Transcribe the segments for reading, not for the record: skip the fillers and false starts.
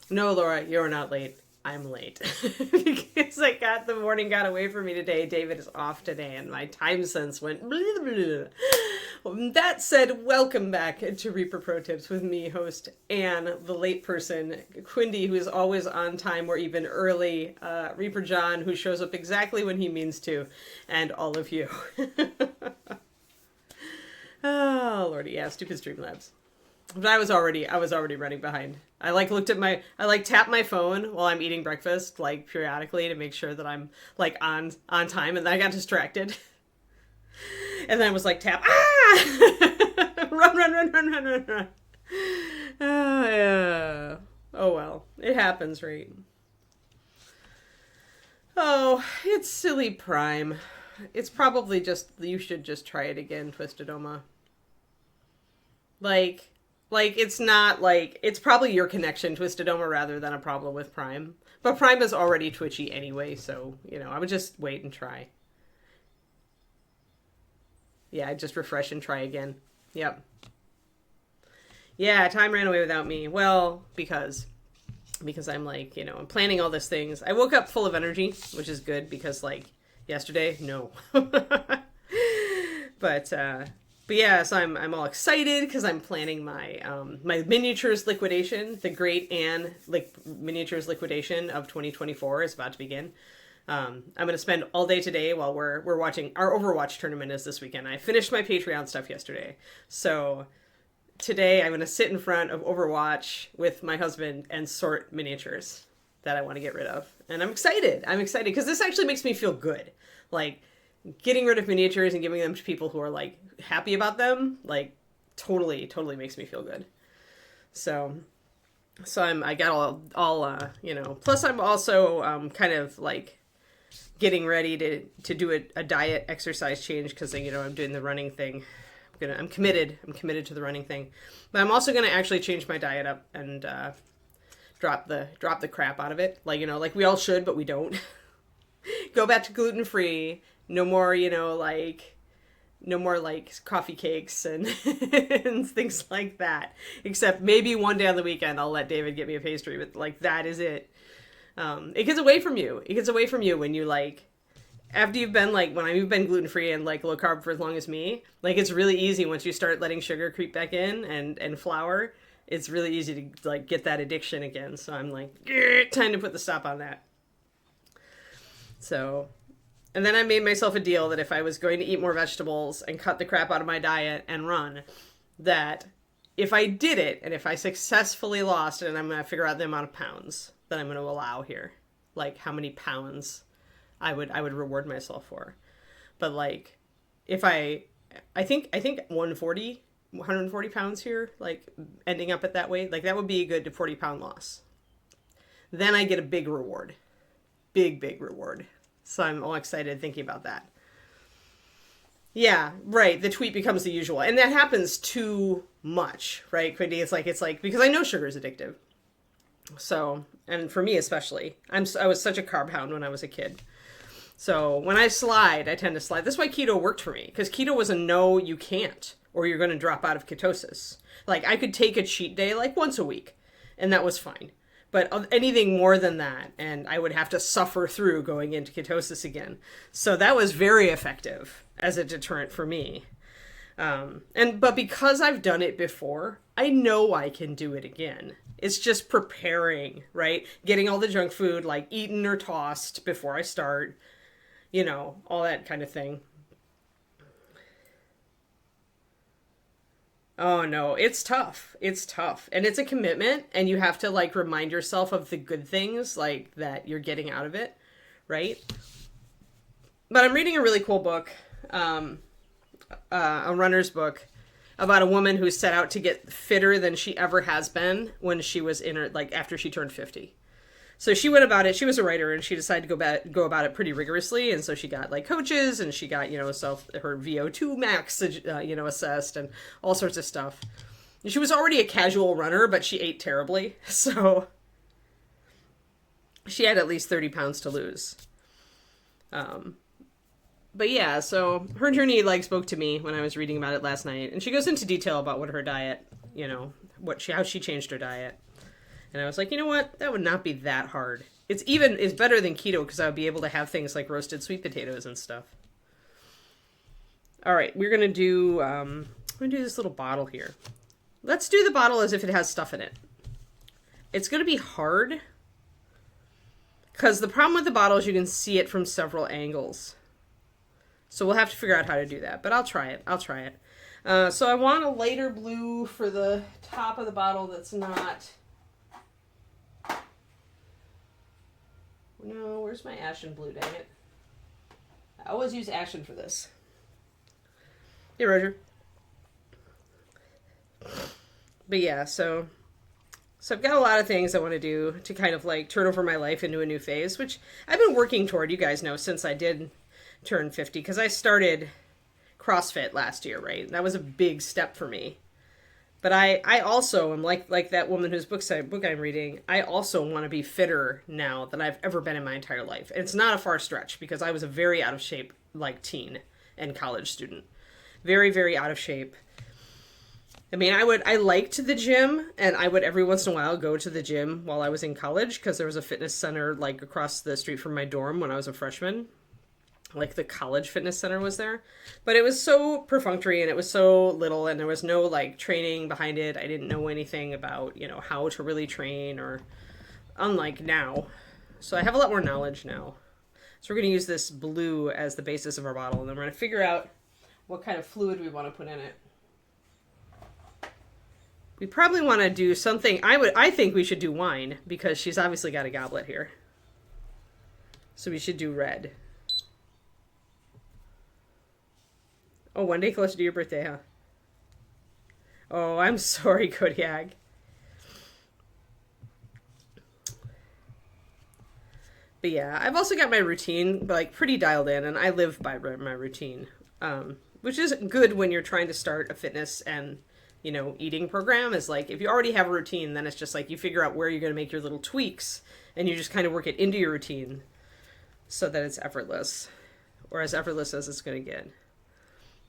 No, Laura, you're not late. I'm late. Because the morning got away from me today. David is off today and my time sense went blah, blah, blah. That said, welcome back to Reaper Pro Tips with me, host Anne, the late person, Quindy, who is always on time or even early, Reaper John, who shows up exactly when he means to, and all of you. Oh, Lordy, yeah, stupid Streamlabs. But I was already running behind. I tap my phone while I'm eating breakfast, like periodically to make sure that I'm like on time, and then I got distracted. And then I was like tap run. Oh yeah. Oh well. It happens, right? Oh, it's silly Prime. It's probably just you should just try it again, Twisted Oma. Like, it's not like, it's probably your connection, Twisted Oma, rather than a problem with Prime. But Prime is already twitchy anyway, so, I would just wait and try. Yeah, I'd just refresh and try again. Yep. Yeah, time ran away without me. Well, because I'm like, I'm planning all these things. I woke up full of energy, which is good because, like, yesterday, no. But yeah, so I'm all excited because I'm planning my my miniatures liquidation. The Great Anne miniatures liquidation of 2024 is about to begin. I'm going to spend all day today while we're watching our Overwatch tournament is this weekend. I finished my Patreon stuff yesterday, so today I'm going to sit in front of Overwatch with my husband and sort miniatures that I want to get rid of, and I'm excited. I'm excited because this actually makes me feel good, like. Getting rid of miniatures and giving them to people who are like happy about them, like totally makes me feel good. So I got all plus I'm also kind of like getting ready to do a diet exercise change because I'm doing the running thing. I'm committed to the running thing, but I'm also going to actually change my diet up and drop the crap out of it, like we all should, but we don't. Go back to gluten-free. No more, no more coffee cakes and, and things like that. Except maybe one day on the weekend I'll let David get me a pastry, but like that is it. It gets away from you. It gets away from you when you after you've been when you've been gluten free and low carb for as long as me. Like it's really easy once you start letting sugar creep back in and flour. It's really easy to get that addiction again. So I'm time to put the stop on that. So. And then I made myself a deal that if I was going to eat more vegetables and cut the crap out of my diet and run, that if I did it and if I successfully lost it, and I'm going to figure out the amount of pounds that I'm going to allow here, like how many pounds I would reward myself for. But if I think 140 pounds here, ending up at that weight, that would be a good 40-pound loss. Then I get a big reward. Big reward. So I'm all excited thinking about that. Yeah, right. The tweet becomes the usual. And that happens too much, right, Quindy? It's like because I know sugar is addictive. So, and for me especially, I was such a carb hound when I was a kid. So when I slide, I tend to slide. That's why keto worked for me. Because keto was a no, you can't. Or you're going to drop out of ketosis. I could take a cheat day once a week. And that was fine. But anything more than that, and I would have to suffer through going into ketosis again. So that was very effective as a deterrent for me. But because I've done it before, I know I can do it again. It's just preparing, right? Getting all the junk food, eaten or tossed before I start, all that kind of thing. Oh no, it's tough. It's tough. And it's a commitment and you have to remind yourself of the good things that you're getting out of it, right? But I'm reading a really cool book, a runner's book about a woman who set out to get fitter than she ever has been when she was in her after she turned 50. So she went about it. She was a writer, and she decided to go about it pretty rigorously. And so she got coaches, and she got her VO2 max assessed, and all sorts of stuff. And she was already a casual runner, but she ate terribly, so she had at least 30 pounds to lose. But yeah, so her journey spoke to me when I was reading about it last night, and she goes into detail about what her diet, how she changed her diet. And I was like, you know what? That would not be that hard. It's better than keto because I would be able to have things like roasted sweet potatoes and stuff. All right, we're gonna do this little bottle here. Let's do the bottle as if it has stuff in it. It's gonna be hard because the problem with the bottle is you can see it from several angles. So we'll have to figure out how to do that, but I'll try it. So I want a lighter blue for the top of the bottle that's not... No, where's my ashen blue, dang it? I always use ashen for this. Hey, Roger. But yeah, so I've got a lot of things I want to do to kind of like turn over my life into a new phase, which I've been working toward, you guys know, since I did turn 50, because I started CrossFit last year, right? That was a big step for me. But I also am like that woman whose book I'm reading. I also want to be fitter now than I've ever been in my entire life. And it's not a far stretch because I was a very out of shape like teen and college student. Very, very out of shape. I mean, I liked the gym, and I would every once in a while go to the gym while I was in college because there was a fitness center like across the street from my dorm when I was a freshman. Like the college fitness center was there, but it was so perfunctory and it was so little and there was no like training behind it. I didn't know anything about, you know, how to really train, or unlike now. So I have a lot more knowledge now. So we're going to use this blue as the basis of our bottle, and then we're going to figure out what kind of fluid we want to put in it. We probably want to do something. I think we should do wine because she's obviously got a goblet here. So we should do red. Oh, one day closer to your birthday, huh? Oh, I'm sorry, Kodiak. But yeah, I've also got my routine like pretty dialed in, and I live by my routine, which is good when you're trying to start a fitness and, you know, eating program. Is like if you already have a routine, then it's just like you figure out where you're going to make your little tweaks, and you just kind of work it into your routine so that it's effortless, or as effortless as it's going to get.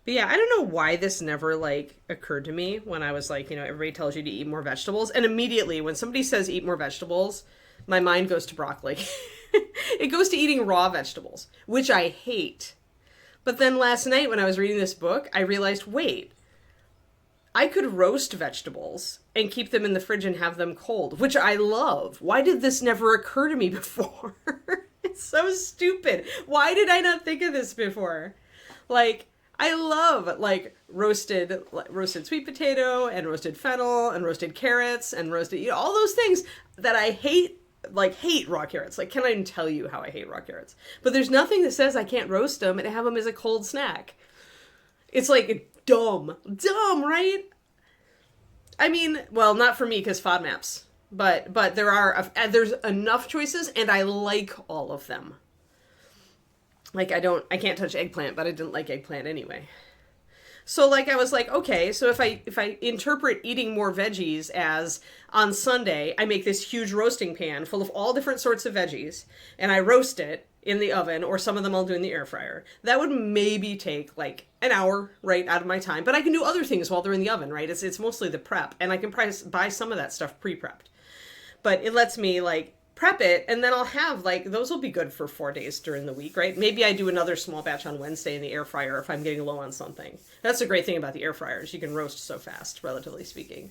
But yeah, I don't know why this never, like, occurred to me when I was like, you know, everybody tells you to eat more vegetables. And immediately, when somebody says eat more vegetables, my mind goes to broccoli. It goes to eating raw vegetables, which I hate. But then last night when I was reading this book, I realized, wait, I could roast vegetables and keep them in the fridge and have them cold, which I love. Why did this never occur to me before? It's so stupid. Why did I not think of this before? Like... I love like roasted sweet potato and roasted fennel and roasted carrots and roasted, you know, all those things that I hate raw carrots. Like, can I even tell you how I hate raw carrots? But there's nothing that says I can't roast them and have them as a cold snack. It's like dumb, right? I mean, well, not for me because FODMAPs, but there's enough choices and I like all of them. Like, I can't touch eggplant, but I didn't like eggplant anyway. So, like, I was like, okay, so if I interpret eating more veggies as on Sunday, I make this huge roasting pan full of all different sorts of veggies, and I roast it in the oven, or some of them I'll do in the air fryer. That would maybe take, like, an hour, right, out of my time. But I can do other things while they're in the oven, right? It's mostly the prep, and I can buy some of that stuff pre-prepped. But it lets me, like, prep it, and then I'll have, like, those will be good for 4 days during the week, right? Maybe I do another small batch on Wednesday in the air fryer if I'm getting low on something. That's the great thing about the air fryer is you can roast so fast, relatively speaking.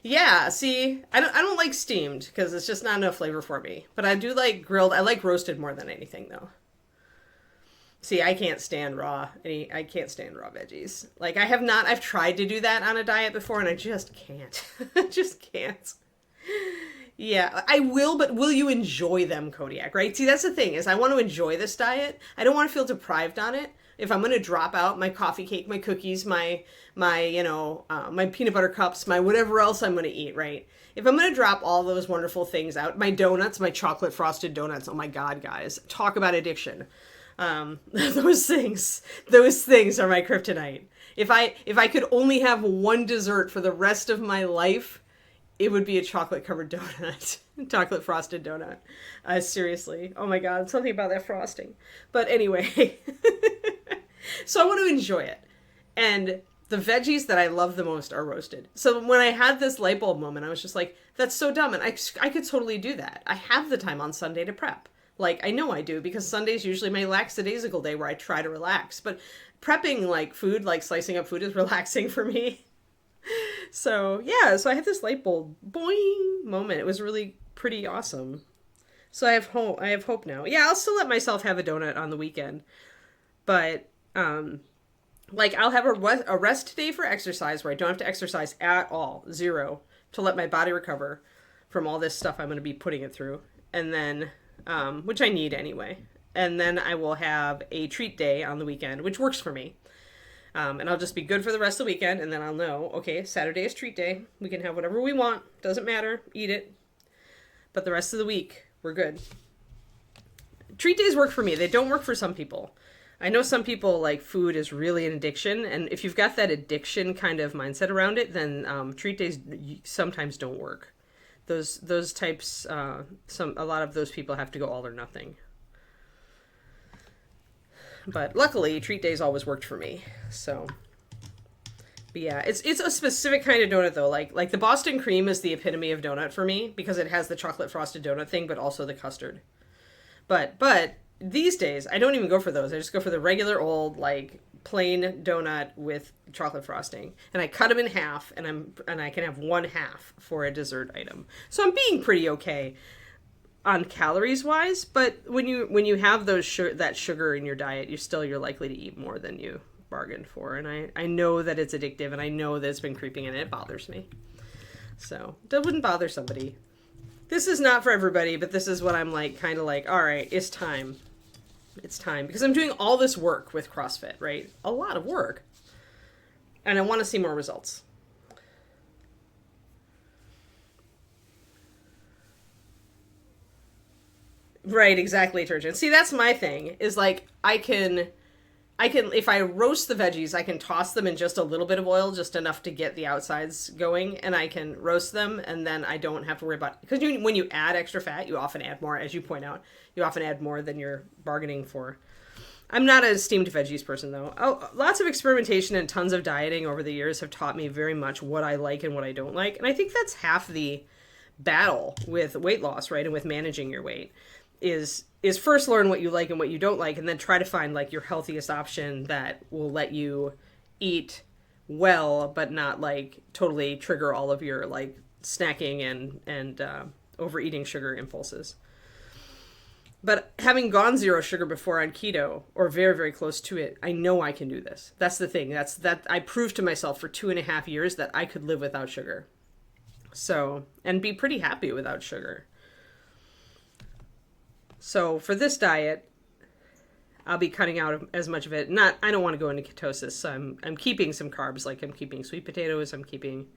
Yeah, see, I don't like steamed because it's just not enough flavor for me. But I do like grilled. I like roasted more than anything, though. See, I can't stand raw. I can't stand raw veggies. Like, I've tried to do that on a diet before, and I just can't. I just can't. Yeah, I will, but will you enjoy them, Kodiak, right? See, that's the thing, is I want to enjoy this diet. I don't want to feel deprived on it. If I'm going to drop out my coffee cake, my cookies, my peanut butter cups, my whatever else I'm going to eat, right? If I'm going to drop all those wonderful things out, my donuts, my chocolate frosted donuts, oh my God, guys, talk about addiction. Those things are my kryptonite. If I could only have one dessert for the rest of my life, it would be a chocolate covered donut, chocolate frosted donut. Seriously. Oh my God. Something about that frosting. But anyway, so I want to enjoy it. And The veggies that I love the most are roasted. So when I had this light bulb moment, I was just like, that's so dumb. And I could totally do that. I have the time on Sunday to prep. Like, I know I do, because Sunday's usually my lackadaisical day where I try to relax. But prepping, like, food, like slicing up food, is relaxing for me. So, yeah, so I had this light bulb boing moment. It was really pretty awesome. So I have hope now. Yeah, I'll still let myself have a donut on the weekend. But, like, I'll have a rest day for exercise where I don't have to exercise at all. 0. To let my body recover from all this stuff I'm going to be putting it through. And then, which I need anyway. And then I will have a treat day on the weekend, which works for me. And I'll just be good for the rest of the weekend. And then I'll know, okay, Saturday is treat day. We can have whatever we want. Doesn't matter. Eat it. But the rest of the week, we're good. Treat days work for me. They don't work for some people. I know some people, like, food is really an addiction, and if you've got that addiction kind of mindset around it, then treat days sometimes don't work. Those types, a lot of those people have to go all or nothing. But luckily, treat days always worked for me. So, but yeah, it's a specific kind of donut though. Like the Boston cream is the epitome of donut for me, because it has the chocolate frosted donut thing, but also the custard. But these days, I don't even go for those. I just go for the regular old, like, plain donut with chocolate frosting. And I cut them in half, and I can have one half for a dessert item. So I'm being pretty okay on calories wise, but when you have that sugar in your diet, you're likely to eat more than you bargained for. And I know that it's addictive, and I know that it's been creeping in, and it bothers me. So that wouldn't bother somebody. This is not for everybody, but this is what I'm like, kind of like, all right, it's time. It's time, because I'm doing all this work with CrossFit, right? A lot of work. And I want to see more results. Right, exactly, Turgeon. See, that's my thing, is like, I can, if I roast the veggies, I can toss them in just a little bit of oil, just enough to get the outsides going, and I can roast them, and then I don't have to worry about, because when you add extra fat, you often add more, as you point out, you often add more than you're bargaining for. I'm not a steamed veggies person, though. Oh, lots of experimentation and tons of dieting over the years have taught me very much what I like and what I don't like, and I think that's half the battle with weight loss, right, and with managing your weight, is first learn what you like and what you don't like, and then try to find, like, your healthiest option that will let you eat well, but not, like, totally trigger all of your, like, snacking and overeating sugar impulses. But having gone 0 sugar before on keto, or very, very close to it, I know I can do this. That's the thing. That I proved to myself for 2.5 years that I could live without sugar. So, and be pretty happy without sugar. So for this diet, I'll be cutting out as much of it. I don't want to go into ketosis, so I'm keeping some carbs, like I'm keeping sweet potatoes, I'm keeping,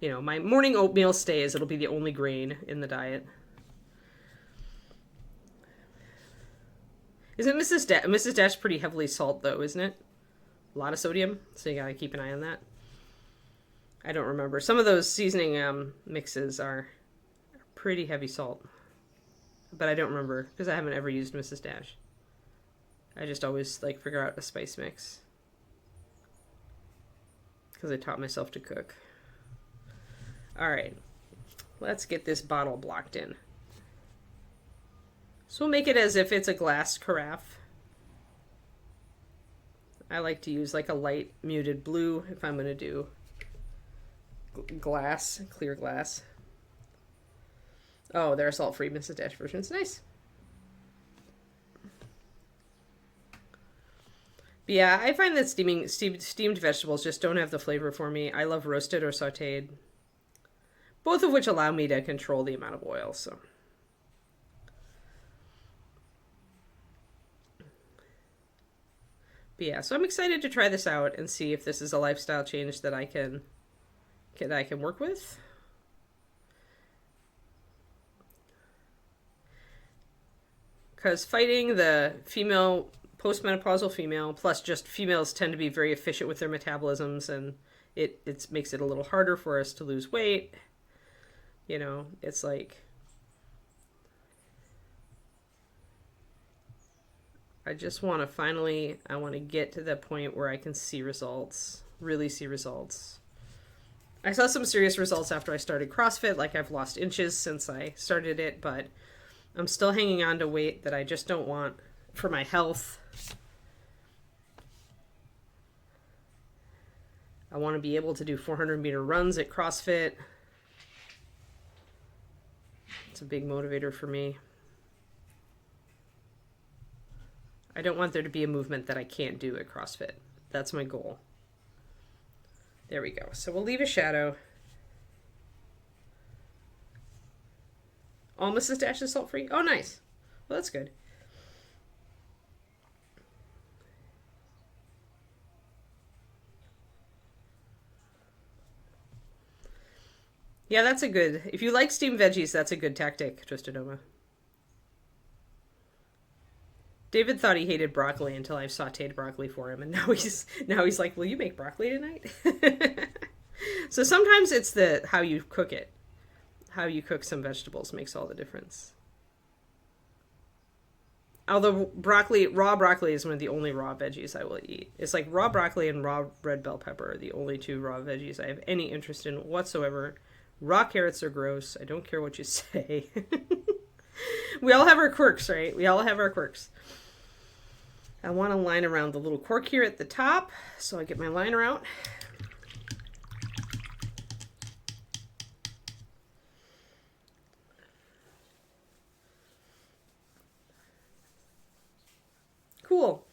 my morning oatmeal stays. It'll be the only grain in the diet. Isn't Mrs. Dash pretty heavily salt, though, isn't it? A lot of sodium, so you gotta keep an eye on that. I don't remember. Some of those seasoning mixes are pretty heavy salt. But I don't remember, because I haven't ever used Mrs. Dash. I just always, like, figure out a spice mix. Because I taught myself to cook. Alright. Let's get this bottle blocked in. So we'll make it as if it's a glass carafe. I like to use, like, a light muted blue if I'm going to do glass, clear glass. Oh, they're salt-free Mrs. Dash versions. Nice. But yeah, I find that steamed vegetables just don't have the flavor for me. I love roasted or sautéed. Both of which allow me to control the amount of oil, so. But yeah, so I'm excited to try this out and see if this is a lifestyle change that I can work with. Because fighting the postmenopausal female, plus just females tend to be very efficient with their metabolisms, and it makes it a little harder for us to lose weight. It's like, I want to get to the point where I can see results. really see results. I saw some serious results after I started CrossFit, like I've lost inches since I started it, but I'm still hanging on to weight that I just don't want for my health. I want to be able to do 400-meter runs at CrossFit. It's a big motivator for me. I don't want there to be a movement that I can't do at CrossFit. That's my goal. There we go. So we'll leave a shadow. All Mrs. Dash is salt-free? Oh, nice. Well, that's good. Yeah, that's a good... If you like steamed veggies, that's a good tactic, Twisted Oma. David thought he hated broccoli until I sautéed broccoli for him, and now he's like, "Will you make broccoli tonight?" So sometimes it's how you cook it. How you cook some vegetables makes all the difference. Although raw broccoli is one of the only raw veggies I will eat. It's like raw broccoli and raw red bell pepper are the only two raw veggies I have any interest in whatsoever. Raw carrots are gross. I don't care what you say. We all have our quirks, right? We all have our quirks. I want to line around the little cork here at the top, so I get my liner out. Cool.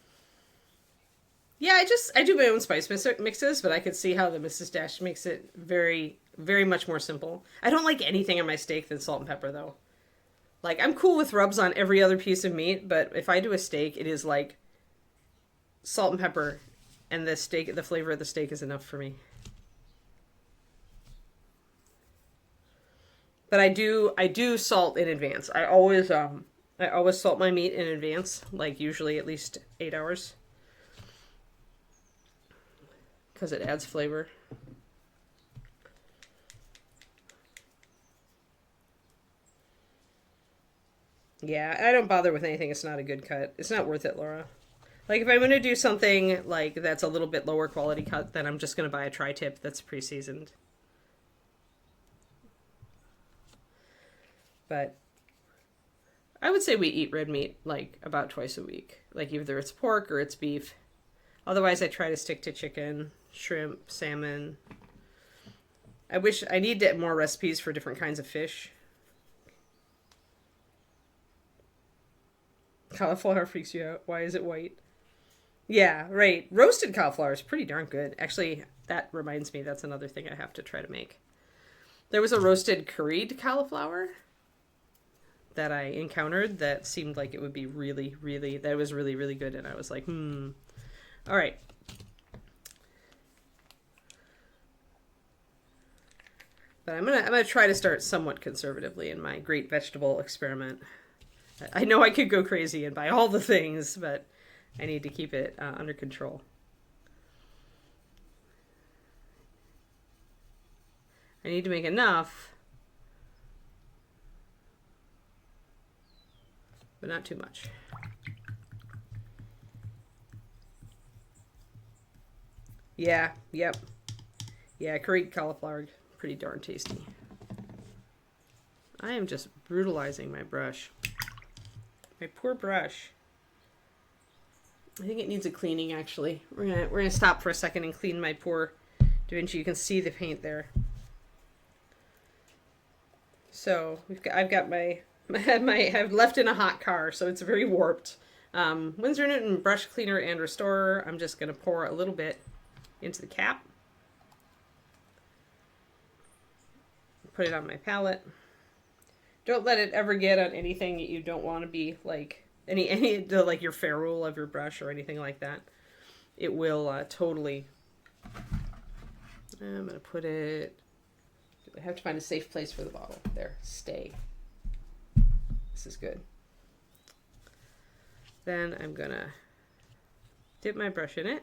Yeah, I do my own spice mixes, but I could see how the Mrs. Dash makes it very, very much more simple. I don't like anything on my steak than salt and pepper, though. Like, I'm cool with rubs on every other piece of meat, but if I do a steak, it is like salt and pepper, and the flavor of the steak is enough for me. But I do salt in advance. I always salt my meat in advance, like usually at least 8 hours, because it adds flavor. Yeah, I don't bother with anything. It's not a good cut. It's not worth it, Laura. Like, if I'm going to do something like that's a little bit lower quality cut, then I'm just going to buy a tri-tip that's pre-seasoned. But I would say we eat red meat like about twice a week. Like, either it's pork or it's beef. Otherwise, I try to stick to chicken, shrimp, salmon. I need more recipes for different kinds of fish. Cauliflower freaks you out. Why is it white? Yeah, right. Roasted cauliflower is pretty darn good. Actually, that reminds me, that's another thing I have to try to make. There was a roasted curried cauliflower that I encountered that seemed like it would be really, really, that was really, really good. And I was like, all right. But I'm gonna try to start somewhat conservatively in my great vegetable experiment. I know I could go crazy and buy all the things, but I need to keep it under control. I need to make enough, but not too much. Yeah, yep. Yeah, curried cauliflower, pretty darn tasty. I am just brutalizing my brush. My poor brush. I think it needs a cleaning, actually. We're gonna stop for a second and clean my poor Da Vinci. You can see the paint there. So I've got I've left in a hot car, so it's very warped. Winsor & Newton brush cleaner and restorer. I'm just gonna pour a little bit into the cap. Put it on my palette. Don't let it ever get on anything that you don't want to be like like your ferrule of your brush or anything like that. It will totally. I'm gonna put it. I have to find a safe place for the bottle. There, stay. This is good. Then I'm gonna dip my brush in it.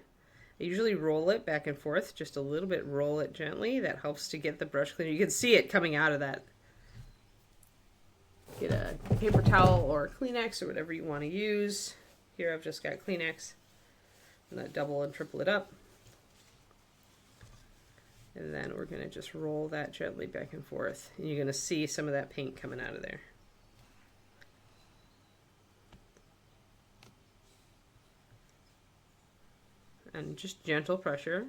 I usually roll it back and forth, just a little bit. Roll it gently. That helps to get the brush cleaner. You can see it coming out of that. Get a paper towel or Kleenex or whatever you want to use. Here I've just got Kleenex. I'm going to double and triple it up. And then we're going to just roll that gently back and forth. And you're going to see some of that paint coming out of there. And just gentle pressure.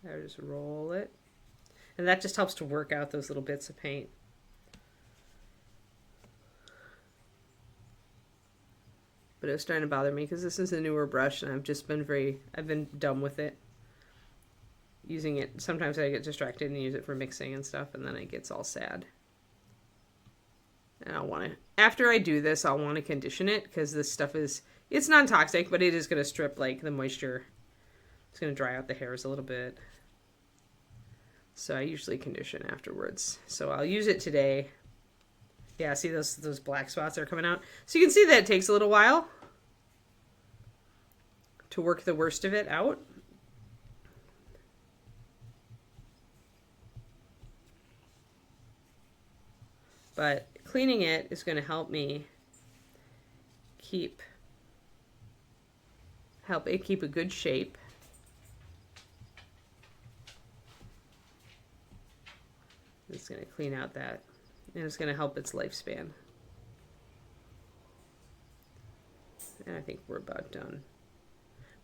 There, just roll it. And that just helps to work out those little bits of paint. But it was starting to bother me because this is a newer brush and I've been dumb with it. Using it, sometimes I get distracted and use it for mixing and stuff, and then it gets all sad. And after I do this, I'll want to condition it because this stuff it's non-toxic, but it is going to strip like the moisture. It's going to dry out the hairs a little bit. So I usually condition afterwards. So I'll use it today. Yeah, see those black spots that are coming out? So you can see that it takes a little while to work the worst of it out. But cleaning it is going to help me help it keep a good shape. It's going to clean out that. And it's going to help its lifespan. And I think we're about done.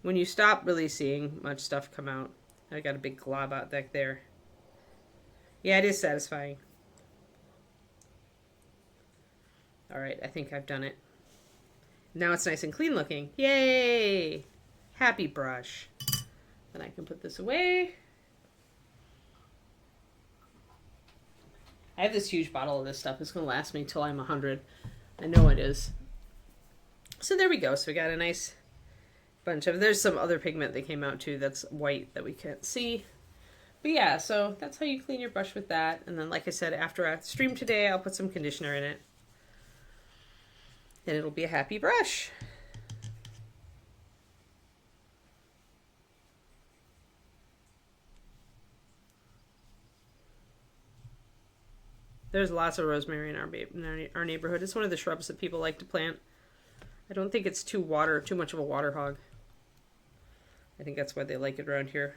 When you stop really seeing much stuff come out, I got a big glob out back there. Yeah, it is satisfying. All right, I think I've done it. Now it's nice and clean looking. Yay! Happy brush. Then I can put this away. I have this huge bottle of this stuff. It's going to last me till I'm 100. I know it is. So there we go. So we got a nice bunch of... There's some other pigment that came out too that's white that we can't see. But yeah, so that's how you clean your brush with that. And then like I said, after I stream today, I'll put some conditioner in it. And it'll be a happy brush. There's lots of rosemary in our neighborhood. It's one of the shrubs that people like to plant. I don't think it's too much of a water hog. I think that's why they like it around here.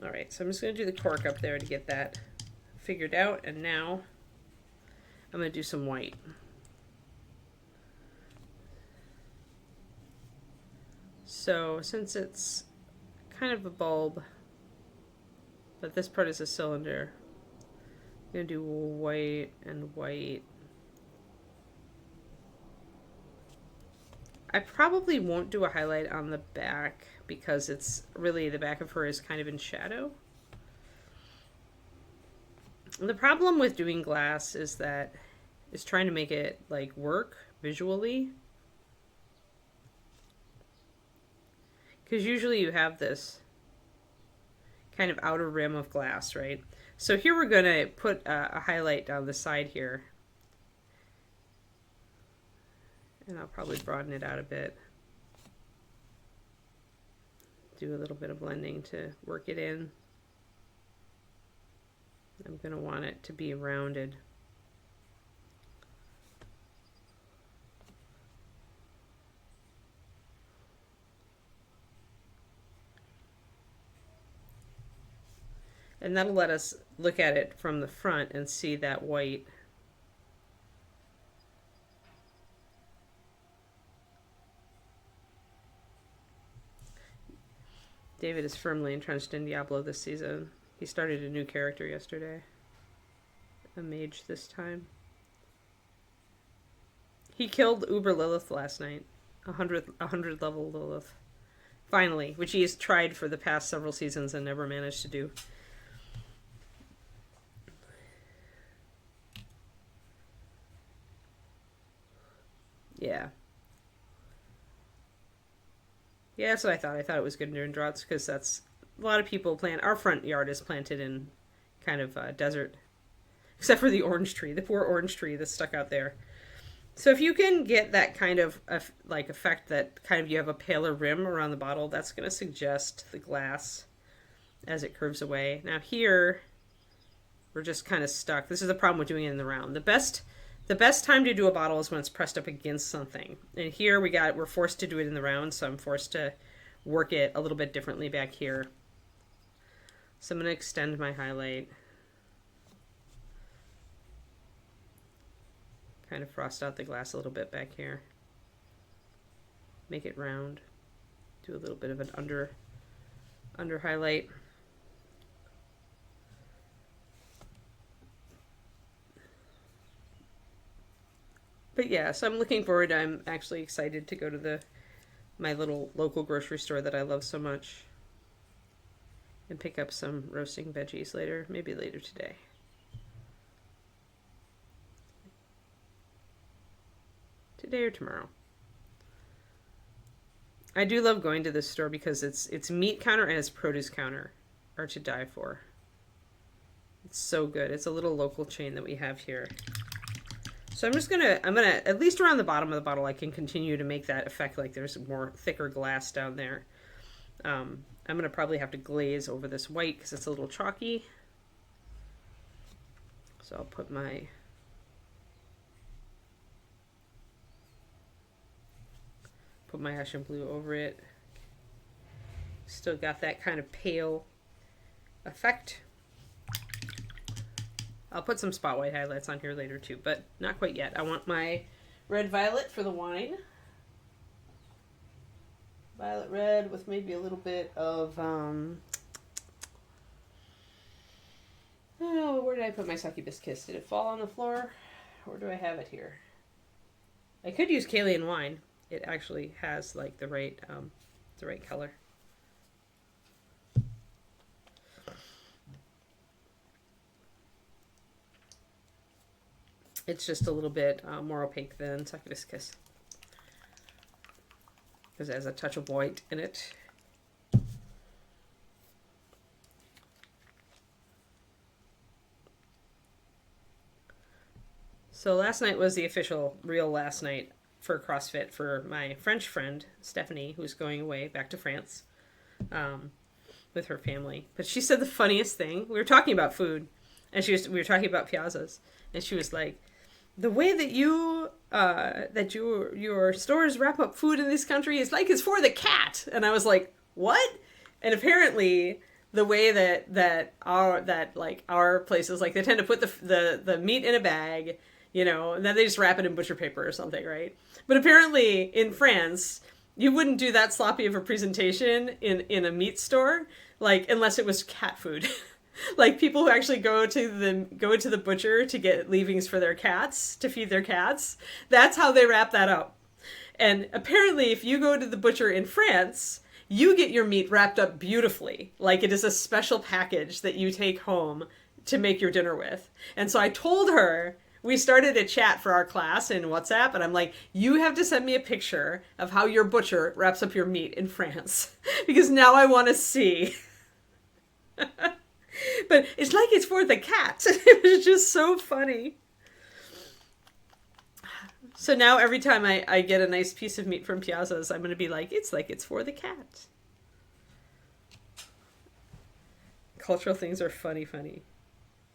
All right, so I'm just going to do the cork up there to get that figured out, and now I'm going to do some white. So since it's kind of a bulb, but this part is a cylinder, I'm going to do white and white. I probably won't do a highlight on the back because it's really, the back of her is kind of in shadow. The problem with doing glass is trying to make it like work visually. Because usually you have this kind of outer rim of glass, right? So here we're going to put a highlight down the side here. And I'll probably broaden it out a bit. Do a little bit of blending to work it in. I'm going to want it to be rounded. And that'll let us look at it from the front and see that white. David is firmly entrenched in Diablo this season. He started a new character yesterday. A mage this time. He killed Uber Lilith last night. 100 level Lilith. Finally, which he has tried for the past several seasons and never managed to do. Yeah. Yeah, that's what I thought. I thought it was good during droughts because that's A lot of people plant. Our front yard is planted in kind of desert, except for the orange tree, the poor orange tree that's stuck out there. So if you can get that kind of like effect that kind of you have a paler rim around the bottle, that's going to suggest the glass as it curves away. Now here, we're just kind of stuck. This is the problem with doing it in the round. The best time to do a bottle is when it's pressed up against something. And here we're forced to do it in the round, so I'm forced to work it a little bit differently back here. So I'm going to extend my highlight. Kind of frost out the glass a little bit back here. Make it round. Do a little bit of an under highlight. But yeah, so I'm looking forward. I'm actually excited to go to my little local grocery store that I love so much and pick up some roasting veggies later, maybe later today. Today or tomorrow. I do love going to this store because its meat counter and its produce counter are to die for. It's so good. It's a little local chain that we have here. So I'm gonna, at least around the bottom of the bottle, I can continue to make that effect like there's more thicker glass down there. I'm gonna probably have to glaze over this white because it's a little chalky. So I'll put my Ashen Blue over it. Still got that kind of pale effect. I'll put some spot white highlights on here later too, but not quite yet. I want my red violet for the wine. Violet red with maybe a little bit of, oh, where did I put my succubus kiss? Did it fall on the floor? Or do I have it here? I could use Kalian wine. It actually has like the right color. It's just a little bit more opaque than Succubus Kiss because it has a touch of white in it. So last night was the official, real last night for CrossFit for my French friend, Stephanie, who's going away back to France with her family. But she said the funniest thing. We were talking about food, and we were talking about piazzas, and she was like, the way that your stores wrap up food in this country is like it's for the cat. And I was like, what? And apparently the way that our places, like they tend to put the meat in a bag, you know, and then they just wrap it in butcher paper or something, right? But apparently in France, you wouldn't do that sloppy of a presentation in a meat store, like unless it was cat food. Like people who actually go to the butcher to get leavings for their cats, to feed their cats, that's how they wrap that up. And apparently if you go to the butcher in France, you get your meat wrapped up beautifully, like it is a special package that you take home to make your dinner with. And so I told her, we started a chat for our class in WhatsApp, and I'm like, you have to send me a picture of how your butcher wraps up your meat in France, because now I want to see. But it's like it's for the cat. It was just so funny. So now every time I get a nice piece of meat from Piazza's, I'm going to be like it's for the cat. Cultural things are funny.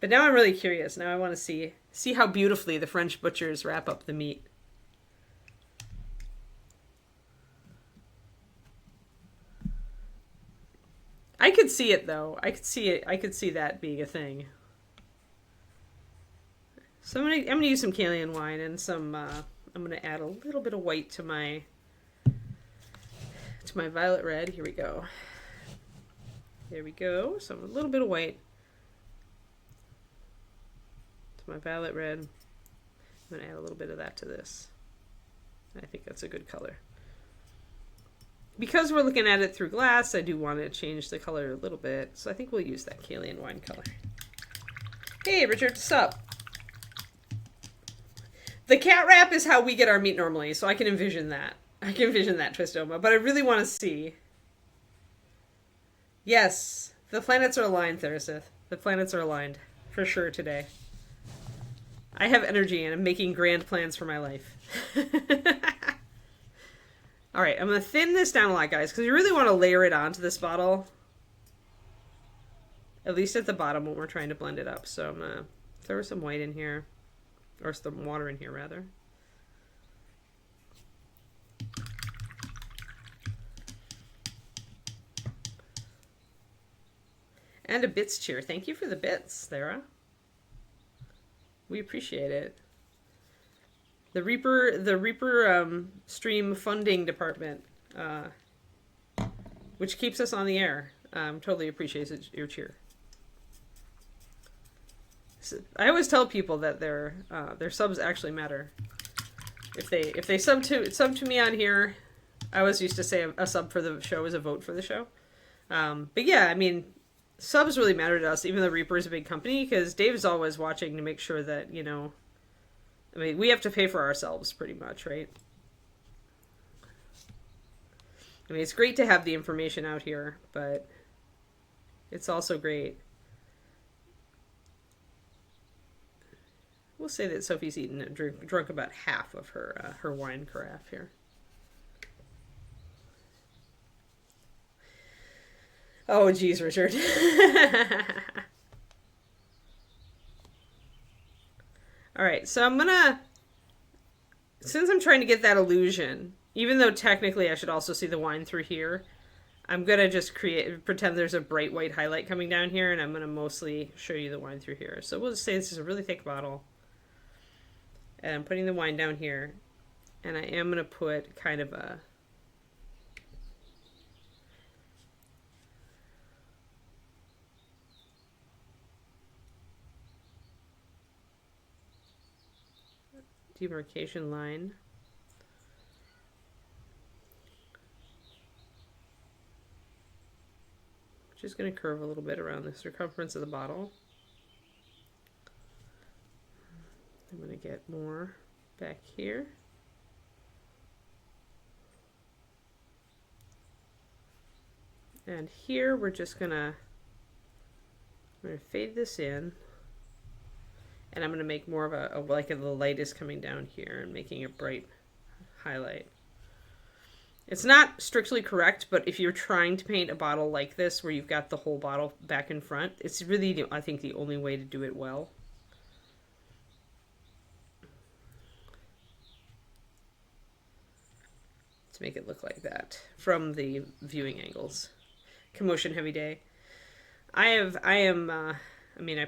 But now I'm really curious. Now I want to see how beautifully the French butchers wrap up the meat. I could see it though. I could see that being a thing. So I'm gonna use some Kalian wine and some. I'm gonna add a little bit of white to my violet red. Here we go. There we go. So a little bit of white to my violet red. I'm gonna add a little bit of that to this. I think that's a good color. Because we're looking at it through glass, I do want to change the color a little bit. So I think we'll use that Kalian wine color. Hey, Richard, what's up? The cat wrap is how we get our meat normally, so I can envision that. I can envision that, Twistoma. But I really want to see Yes, the planets are aligned, Theresith. The planets are aligned. For sure today. I have energy and I'm making grand plans for my life. Alright, I'm going to thin this down a lot, guys, because you really want to layer it onto this bottle. At least at the bottom when we're trying to blend it up. So I'm going to throw some white in here. Or some water in here, rather. And a bits cheer. Thank you for the bits, Sarah. We appreciate it. The Reaper stream funding department, which keeps us on the air, totally appreciates your cheer. So I always tell people that their subs actually matter. If they sub to me on here, I always used to say a sub for the show is a vote for the show. But yeah, I mean, subs really matter to us, even though Reaper is a big company, because Dave's always watching to make sure that, you know, I mean, we have to pay for ourselves pretty much, right? I mean, it's great to have the information out here, but it's also great. We'll say that Sophie's drunk about half of her wine carafe here. Oh, geez, Richard. All right, so I'm gonna, since I'm trying to get that illusion, even though technically I should also see the wine through here, I'm gonna just pretend there's a bright white highlight coming down here, and I'm gonna mostly show you the wine through here. So we'll just say this is a really thick bottle, and I'm putting the wine down here, and I am gonna put kind of a demarcation line. Just going to curve a little bit around the circumference of the bottle. I'm going to get more back here. And here we're just going to fade this in. And I'm going to make more of a like the light is coming down here and making a bright highlight. It's not strictly correct, but if you're trying to paint a bottle like this, where you've got the whole bottle back and front, it's really, I think, the only way to do it well. To make it look like that from the viewing angles. Commotion heavy day. I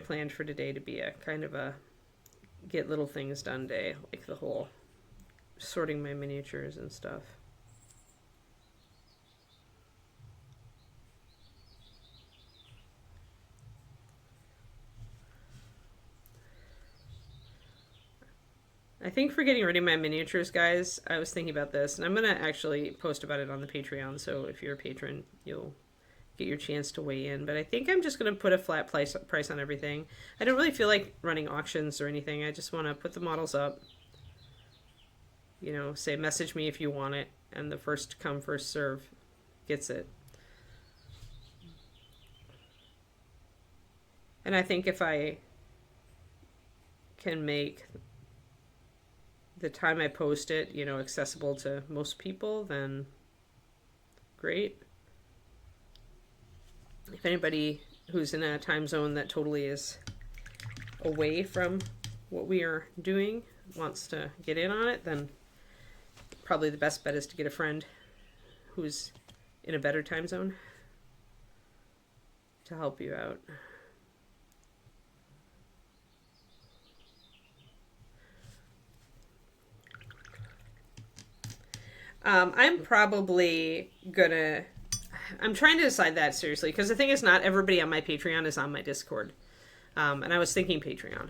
planned for today to be a kind of a get little things done day, like the whole sorting my miniatures and stuff. I think for getting rid of my miniatures, guys, I was thinking about this, and I'm going to actually post about it on the Patreon, so if you're a patron, you'll get your chance to weigh in. But I think I'm just going to put a flat price on everything. I don't really feel like running auctions or anything. I just want to put the models up, you know, say message me if you want it, and the first come first serve gets it. And I think if I can make the time I post it, you know, accessible to most people, then great. If anybody who's in a time zone that totally is away from what we are doing wants to get in on it, then probably the best bet is to get a friend who's in a better time zone to help you out. I'm probably gonna... I'm trying to decide that seriously, because the thing is, not everybody on my Patreon is on my Discord. And I was thinking Patreon.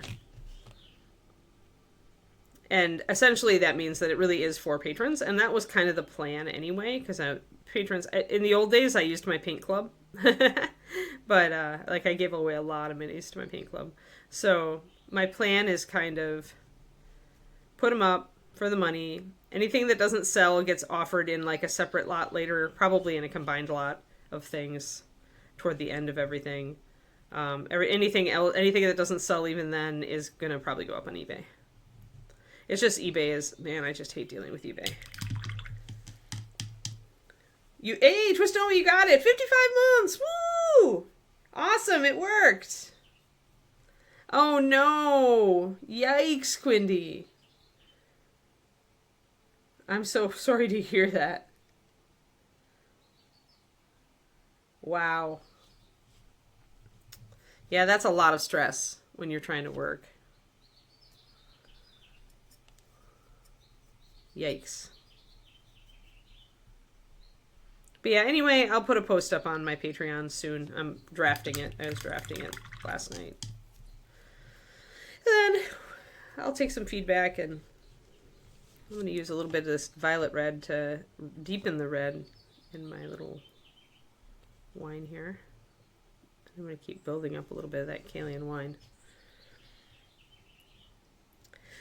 And essentially that means that it really is for patrons, and that was kind of the plan anyway, because patrons... In the old days, I used my paint club. But, I gave away a lot of minis to my paint club. So, my plan is kind of put them up for the money. Anything that doesn't sell gets offered in like a separate lot later, probably in a combined lot of things. toward the end of everything. Anything else, anything that doesn't sell even then is gonna probably go up on eBay. It's just eBay is, man, I just hate dealing with eBay. Hey, Twistoma, you got it! 55 months! Woo! Awesome, it worked! Oh no! Yikes, Quindy. I'm so sorry to hear that. Wow. Yeah, that's a lot of stress when you're trying to work. Yikes. But yeah, anyway, I'll put a post up on my Patreon soon. I'm drafting it. I was drafting it last night. And then I'll take some feedback, and I'm going to use a little bit of this violet red to deepen the red in my little wine here. I'm going to keep building up a little bit of that Kalian wine.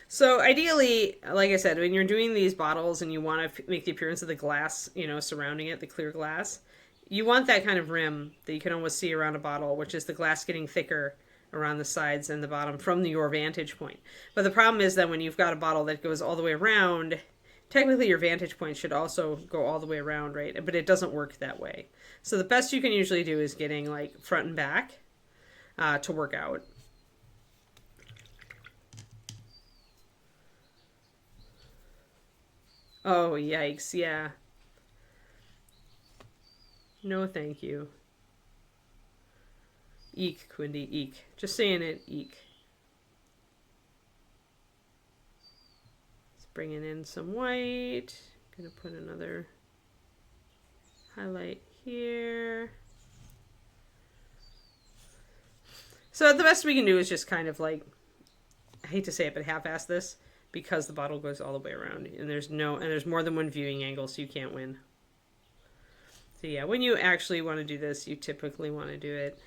So ideally, like I said, when you're doing these bottles and you want to make the appearance of the glass, you know, surrounding it, the clear glass, you want that kind of rim that you can almost see around a bottle, which is the glass getting thicker around the sides and the bottom from your vantage point. But the problem is that when you've got a bottle that goes all the way around, technically your vantage point should also go all the way around, right? But it doesn't work that way. So the best you can usually do is getting like front and back to work out. Oh, yikes, yeah. No, thank you. Eek, Quindy, eek. Just saying it, eek. Let's bring in some white. Gonna put another highlight here. So the best we can do is just kind of like, I hate to say it, but half-ass this, because the bottle goes all the way around, and there's more than one viewing angle, so you can't win. So yeah, when you actually want to do this, you typically want to do it.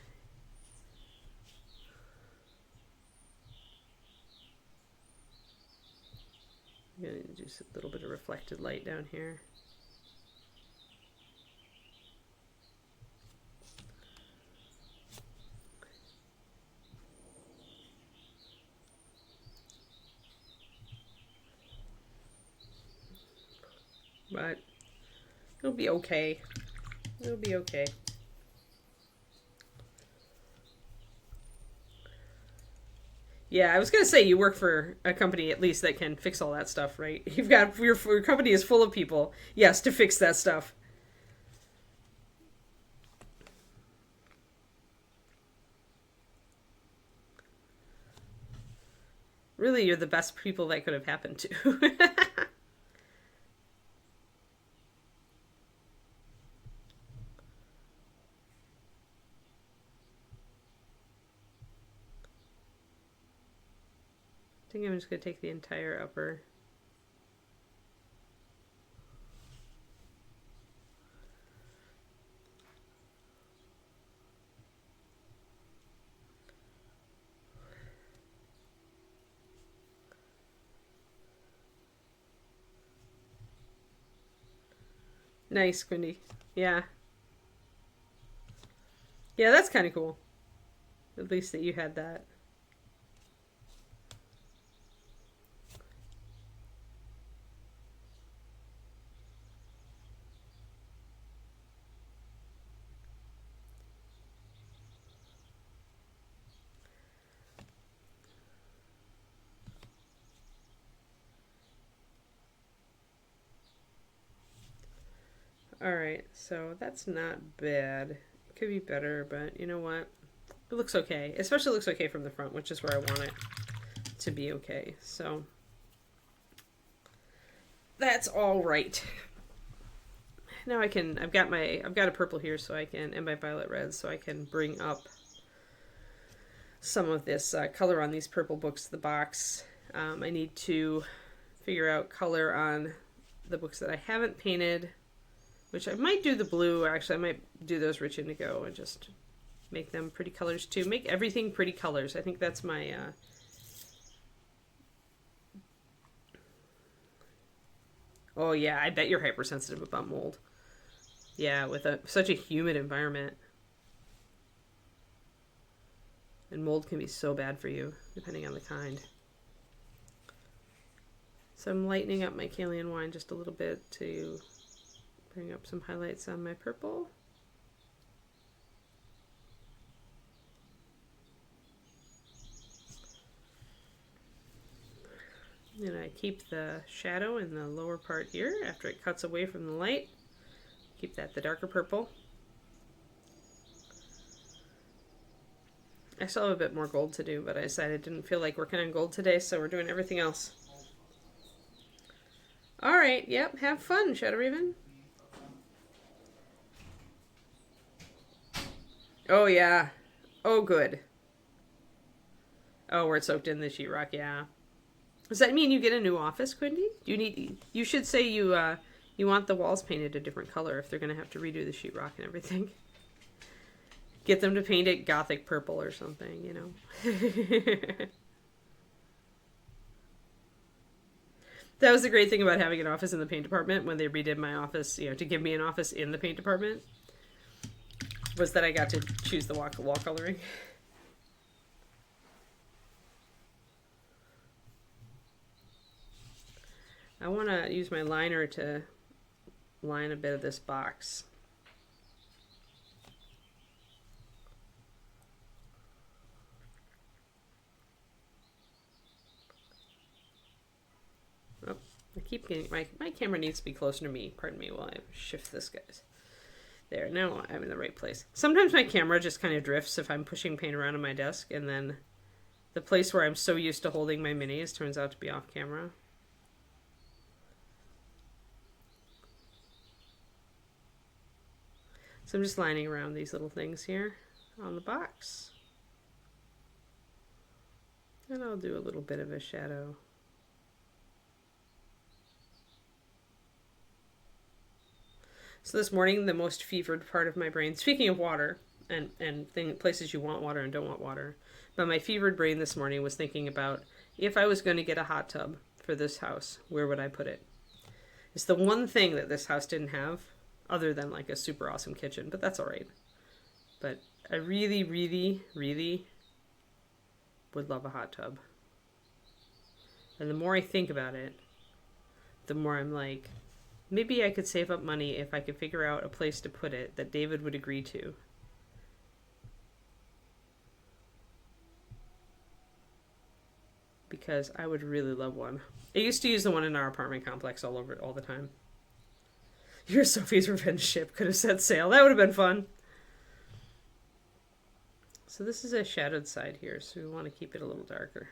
I'm going to do just a little bit of reflected light down here. But it'll be okay. It'll be okay. Yeah, I was gonna say you work for a company at least that can fix all that stuff, right? You've got your company is full of people, yes, to fix that stuff. Really, you're the best people that could have happened to. I think I'm just going to take the entire upper. Nice, Quindy. Yeah. Yeah, that's kind of cool. At least that you had that. Alright, so that's not bad. It could be better, but you know what? It looks okay. It especially looks okay from the front, which is where I want it to be okay. So that's all right. Now I can, I've got a purple here, so I can, and my violet red, so I can bring up some of this color on these purple books to the box. I need to figure out color on the books that I haven't painted, which I might do the blue. Actually, I might do those rich indigo and just make them pretty colors too. Make everything pretty colors. I think that's my oh yeah, I bet you're hypersensitive about mold. Yeah, with such a humid environment. And mold can be so bad for you, depending on the kind. So I'm lightening up my Kalian wine just a little bit to bring up some highlights on my purple. And I keep the shadow in the lower part here after it cuts away from the light. Keep that the darker purple. I still have a bit more gold to do, but I decided I didn't feel like working on gold today, so we're doing everything else. Alright, yep, have fun, Shadow Raven. Oh yeah. Oh good. Oh, where it's soaked in the sheetrock, yeah. Does that mean you get a new office, Quindy? You should say you want the walls painted a different color if they're gonna have to redo the sheetrock and everything. Get them to paint it gothic purple or something, you know. That was the great thing about having an office in the paint department when they redid my office, you know, to give me an office in the paint department, was that I got to choose the wall coloring. I want to use my liner to line a bit of this box. Oh, I keep getting, my camera needs to be closer to me. Pardon me while I shift this, guys. There, now I'm in the right place. Sometimes my camera just kind of drifts if I'm pushing paint around on my desk, and then the place where I'm so used to holding my minis turns out to be off camera. So I'm just lining around these little things here on the box. And I'll do a little bit of a shadow. So this morning, the most fevered part of my brain, speaking of water and places you want water and don't want water, but my fevered brain this morning was thinking about if I was going to get a hot tub for this house, where would I put it? It's the one thing that this house didn't have, other than like a super awesome kitchen, but that's all right. But I really, really, really would love a hot tub. And the more I think about it, the more I'm like, maybe I could save up money if I could figure out a place to put it that David would agree to. Because I would really love one. I used to use the one in our apartment complex all the time. Your Sophie's Revenge ship could have set sail. That would have been fun. So this is a shadowed side here, so we want to keep it a little darker.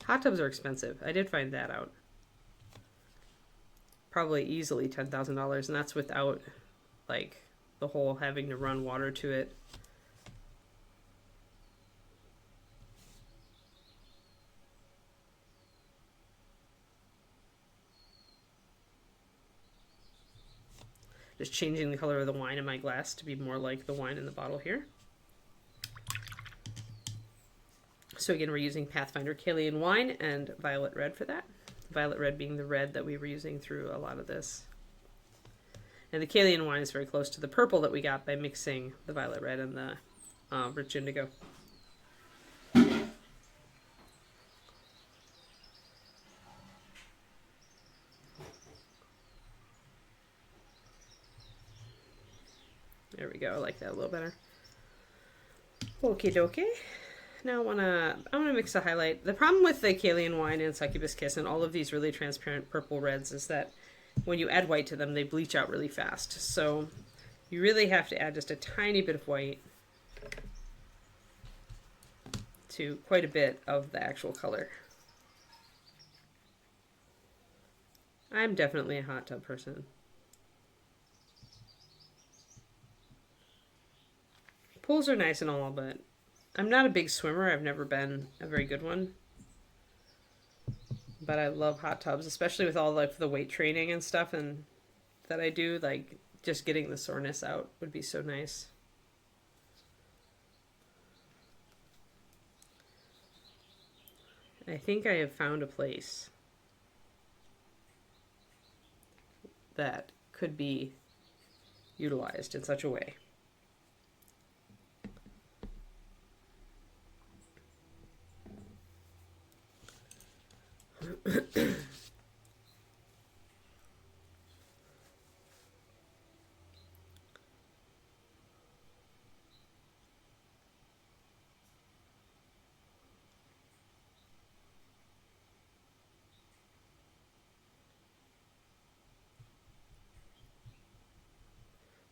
Hot tubs are expensive. I did find that out. Probably easily $10,000, and that's without like the whole having to run water to it. Just changing the color of the wine in my glass to be more like the wine in the bottle here. So again, we're using Pathfinder Kalian wine and violet red for that. Violet red being the red that we were using through a lot of this. And the Kalian wine is very close to the purple that we got by mixing the violet red and the rich indigo. There we go. I like that a little better. Okie dokie. Now I'm gonna mix a highlight. The problem with the Kalian wine and Succubus Kiss and all of these really transparent purple reds is that when you add white to them, they bleach out really fast. So you really have to add just a tiny bit of white to quite a bit of the actual color. I'm definitely a hot tub person. Pools are nice and all, but I'm not a big swimmer. I've never been a very good one. But I love hot tubs, especially with all like the weight training and stuff and that I do. Like just getting the soreness out would be so nice. I think I have found a place that could be utilized in such a way.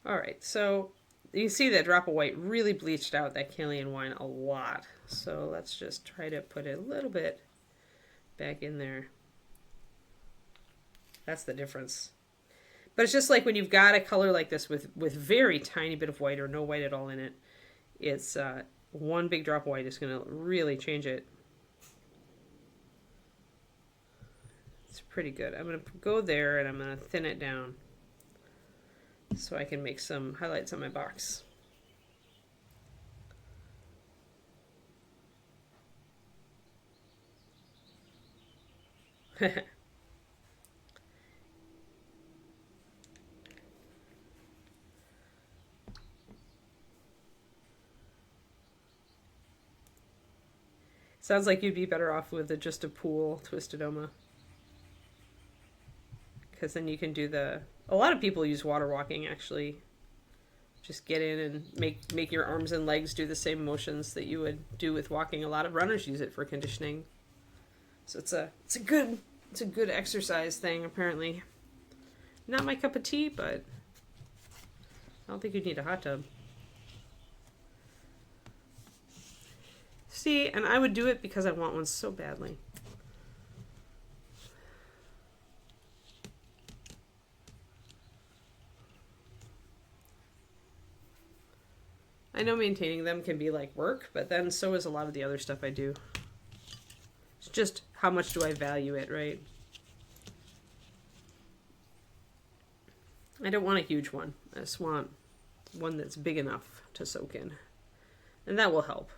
All right, so you see that drop of white really bleached out that Chilean wine a lot. So let's just try to put a little bit back in there. That's the difference. But it's just like when you've got a color like this with very tiny bit of white or no white at all in it, it's one big drop of white is going to really change it. It's pretty good. I'm going to go there and I'm going to thin it down so I can make some highlights on my box. Sounds like you'd be better off with just a pool twisted oma. Because then you can do a lot of people use water walking actually. Just get in and make your arms and legs do the same motions that you would do with walking. A lot of runners use it for conditioning. So it's a good exercise thing apparently. Not my cup of tea, but I don't think you'd need a hot tub. See, and I would do it because I want one so badly. I know maintaining them can be like work, but then so is a lot of the other stuff I do. It's just how much do I value it, right? I don't want a huge one. I just want one that's big enough to soak in. And that will help.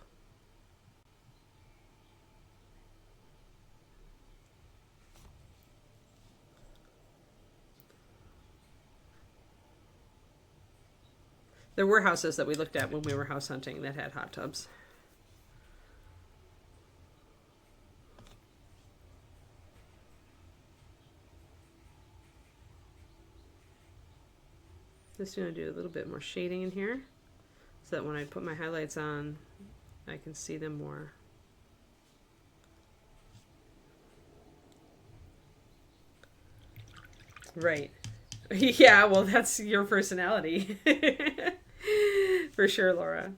There were houses that we looked at when we were house hunting that had hot tubs. Just going to do a little bit more shading in here so that when I put my highlights on, I can see them more. Right. Yeah, well, that's your personality. For sure, Laura.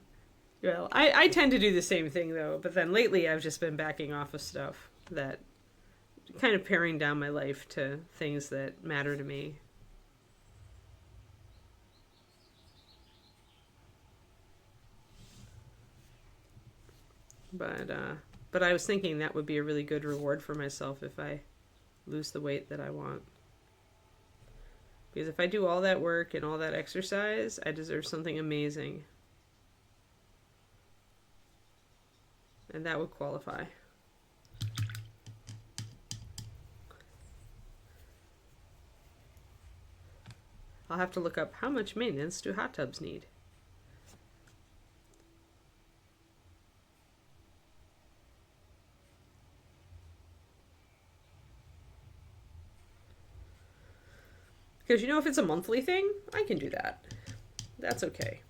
Well, I tend to do the same thing, though, but then lately I've just been backing off of stuff that kind of paring down my life to things that matter to me. But I was thinking that would be a really good reward for myself if I lose the weight that I want. Because if I do all that work and all that exercise, I deserve something amazing. And that would qualify. I'll have to look up how much maintenance do hot tubs need. Because, you know, if it's a monthly thing, I can do that. That's okay.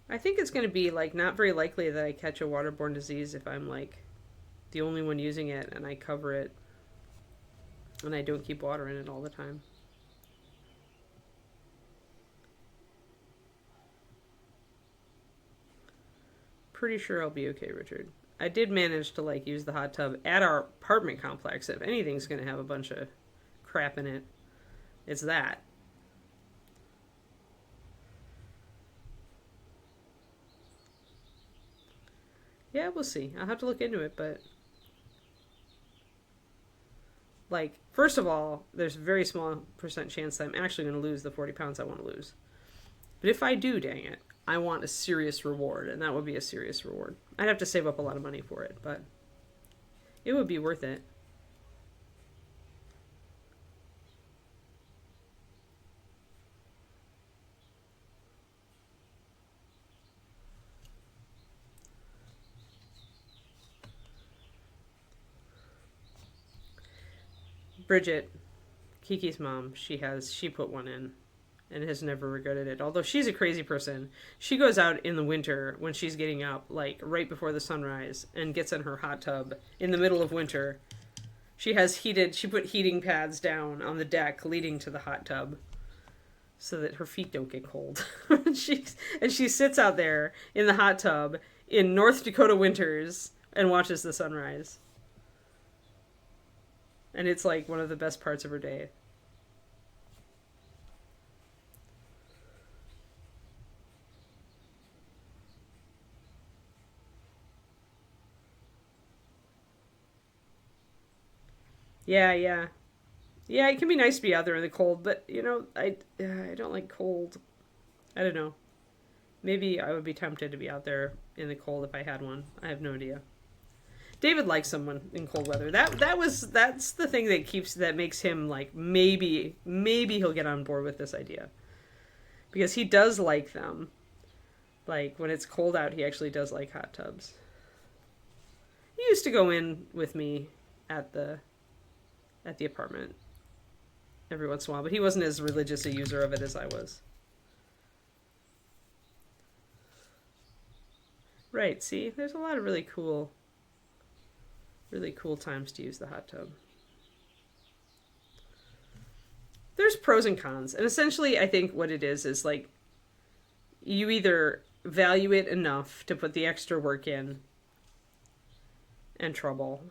I think it's going to be, like, not very likely that I catch a waterborne disease if I'm, like, the only one using it and I cover it and I don't keep water in it all the time. Pretty sure I'll be okay, Richard. I did manage to like use the hot tub at our apartment complex. If anything's going to have a bunch of crap in it, it's that. Yeah, we'll see. I'll have to look into it, but like, first of all, there's a very small % chance that I'm actually going to lose the 40 pounds I want to lose. But if I do, dang it, I want a serious reward, and that would be a serious reward. I'd have to save up a lot of money for it, but it would be worth it. Bridget, Kiki's mom, she put one in and has never regretted it. Although she's a crazy person. She goes out in the winter when she's getting up, like right before the sunrise, and gets in her hot tub in the middle of winter. She put heating pads down on the deck leading to the hot tub so that her feet don't get cold. and she sits out there in the hot tub in North Dakota winters and watches the sunrise. And it's like one of the best parts of her day. Yeah, yeah. Yeah, it can be nice to be out there in the cold, but I don't like cold. I don't know. Maybe I would be tempted to be out there in the cold if I had one. I have no idea. David likes someone in cold weather. That's the thing that makes him like maybe he'll get on board with this idea. Because he does like them. Like when it's cold out, he actually does like hot tubs. He used to go in with me at the apartment every once in a while, but he wasn't as religious a user of it as I was. Right, see? There's a lot of really cool times to use the hot tub. There's pros and cons. And essentially, I think what it is like you either value it enough to put the extra work in and trouble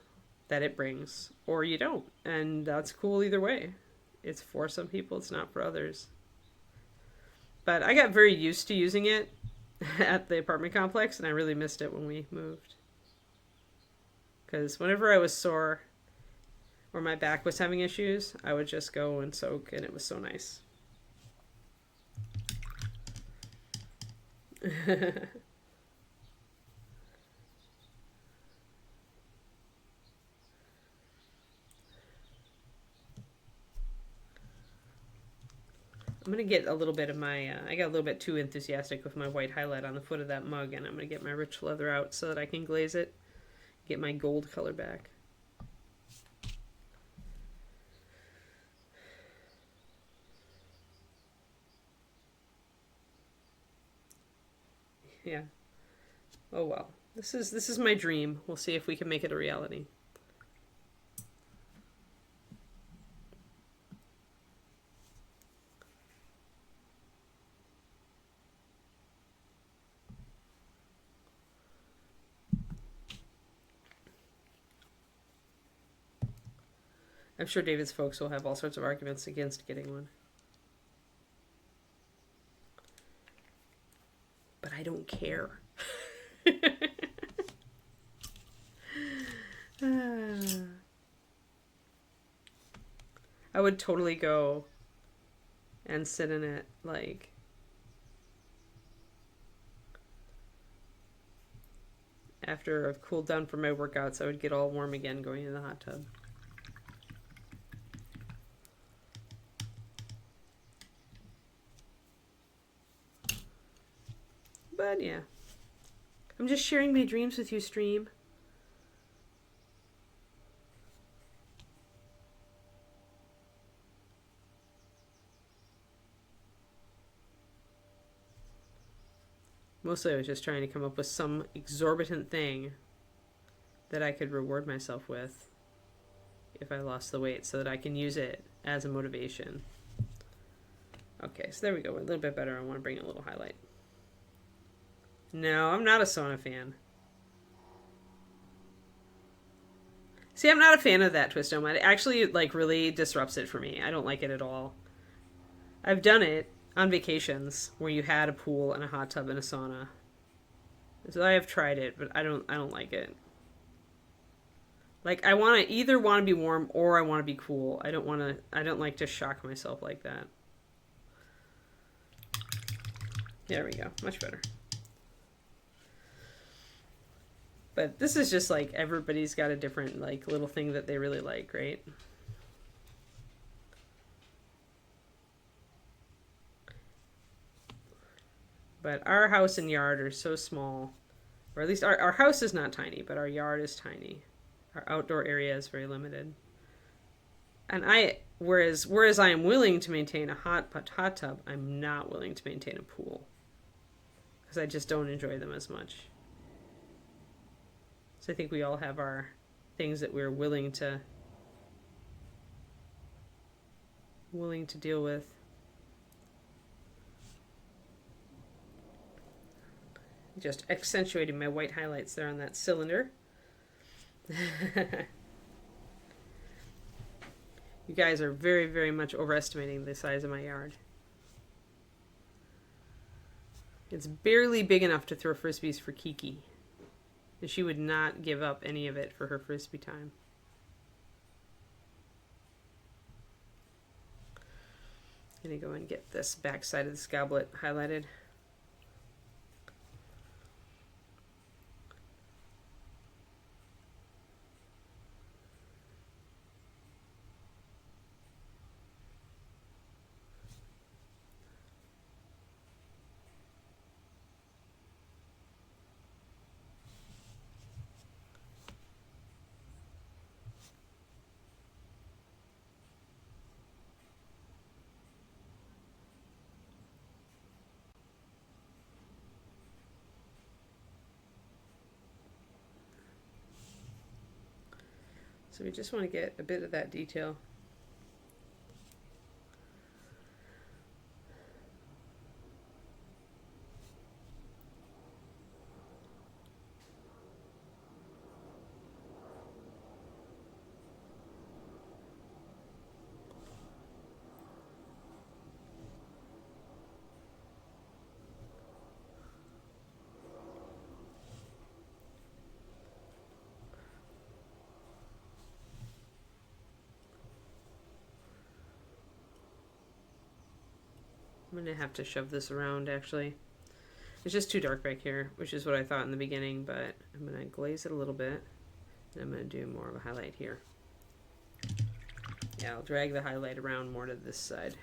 that it brings, or you don't. And that's cool either way. It's for some people, it's not for others. But I got very used to using it at the apartment complex, and I really missed it when we moved. Because whenever I was sore or my back was having issues, I would just go and soak, and it was so nice. I'm going to get a little bit of my, I got a little bit too enthusiastic with my white highlight on the foot of that mug, and I'm going to get my rich leather out so that I can glaze it, get my gold color back. Yeah. Oh well. This is my dream. We'll see if we can make it a reality. I'm sure David's folks will have all sorts of arguments against getting one. But I don't care. I would totally go and sit in it, like, after I've cooled down from my workouts, I would get all warm again going in the hot tub. But yeah, I'm just sharing my dreams with you, stream. Mostly I was just trying to come up with some exorbitant thing that I could reward myself with if I lost the weight so that I can use it as a motivation. Okay, so there we go. We're a little bit better. I want to bring a little highlight. No, I'm not a sauna fan. See, I'm not a fan of that twist dome. It actually, like, really disrupts it for me. I don't like it at all. I've done it on vacations where you had a pool and a hot tub and a sauna. So I have tried it, but I don't like it. Like, I either want to be warm or I want to be cool. I don't like to shock myself like that. There we go. Much better. But this is just like everybody's got a different like little thing that they really like, right? But our house and yard are so small, or at least our house is not tiny, but our yard is tiny. Our outdoor area is very limited. And whereas I am willing to maintain a hot tub, I'm not willing to maintain a pool because I just don't enjoy them as much. So I think we all have our things that we're willing to deal with. Just accentuating my white highlights there on that cylinder. You guys are very, very much overestimating the size of my yard. It's barely big enough to throw frisbees for Kiki. And she would not give up any of it for her frisbee time. I'm going to go and get this back side of this goblet highlighted. So we just want to get a bit of that detail. I'm going to have to shove this around, actually. It's just too dark back here, which is what I thought in the beginning, but I'm going to glaze it a little bit, and I'm going to do more of a highlight here. Yeah, I'll drag the highlight around more to this side.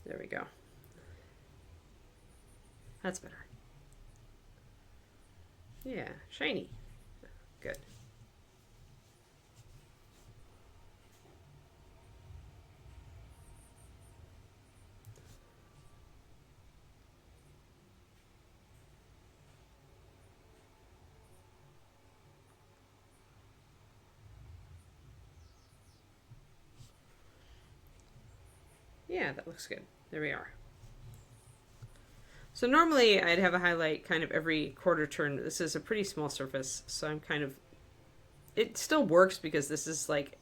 There we go. That's better. Yeah, shiny. Good. Yeah, that looks good. There we are. So normally I'd have a highlight kind of every quarter turn. This is a pretty small surface, so I'm kind of... It still works because this is like...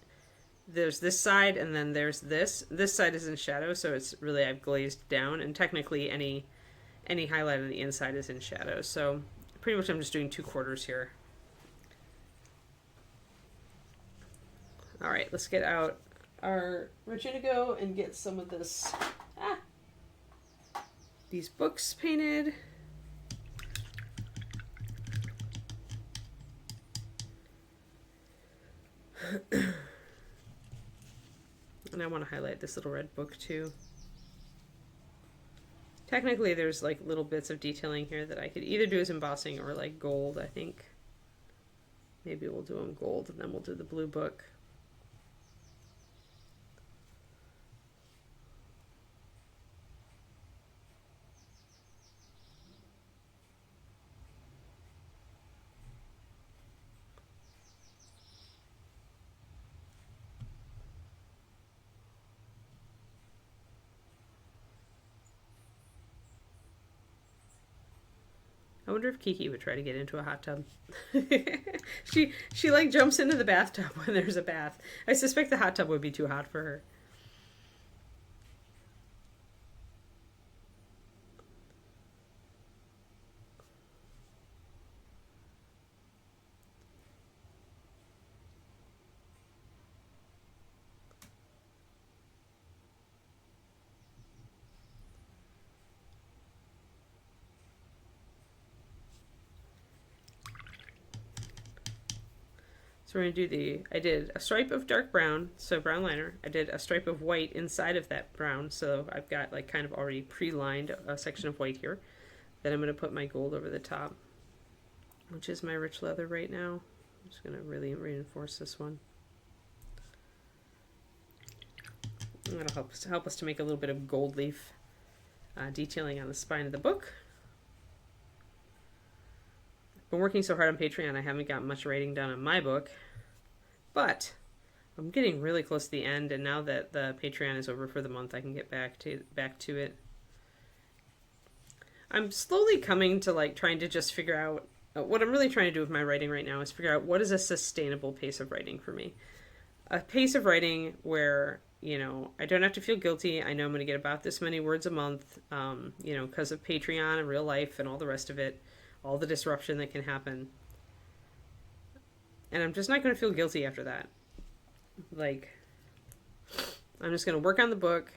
There's this side and then there's this. This side is in shadow, so it's really I've glazed down, and technically any highlight on the inside is in shadow. So pretty much I'm just doing 2/4 here. All right, let's get out our... We're going to go and get some of this... These books painted. And I want to highlight this little red book too. Technically there's like little bits of detailing here that I could either do as embossing or like gold, I think. Maybe we'll do them gold and then we'll do the blue book. I wonder if Kiki would try to get into a hot tub. She like jumps into the bathtub when there's a bath. I suspect the hot tub would be too hot for her. So we're going to do I did a stripe of dark brown, so brown liner. I did a stripe of white inside of that brown, so I've got like kind of already pre-lined a section of white here. Then I'm going to put my gold over the top, which is my rich leather right now. I'm just going to really reinforce this one. And that'll help us to make a little bit of gold leaf detailing on the spine of the book. Been working so hard on Patreon, I haven't got much writing done on my book, but I'm getting really close to the end, and now that the Patreon is over for the month, I can get back to it. I'm slowly coming to like trying to just figure out what I'm really trying to do with my writing right now is figure out what is a sustainable pace of writing for me. A pace of writing where, you know, I don't have to feel guilty. I know I'm going to get about this many words a month, you know, because of Patreon and real life and all the rest of it. All the disruption that can happen. And I'm just not going to feel guilty after that. Like, I'm just going to work on the book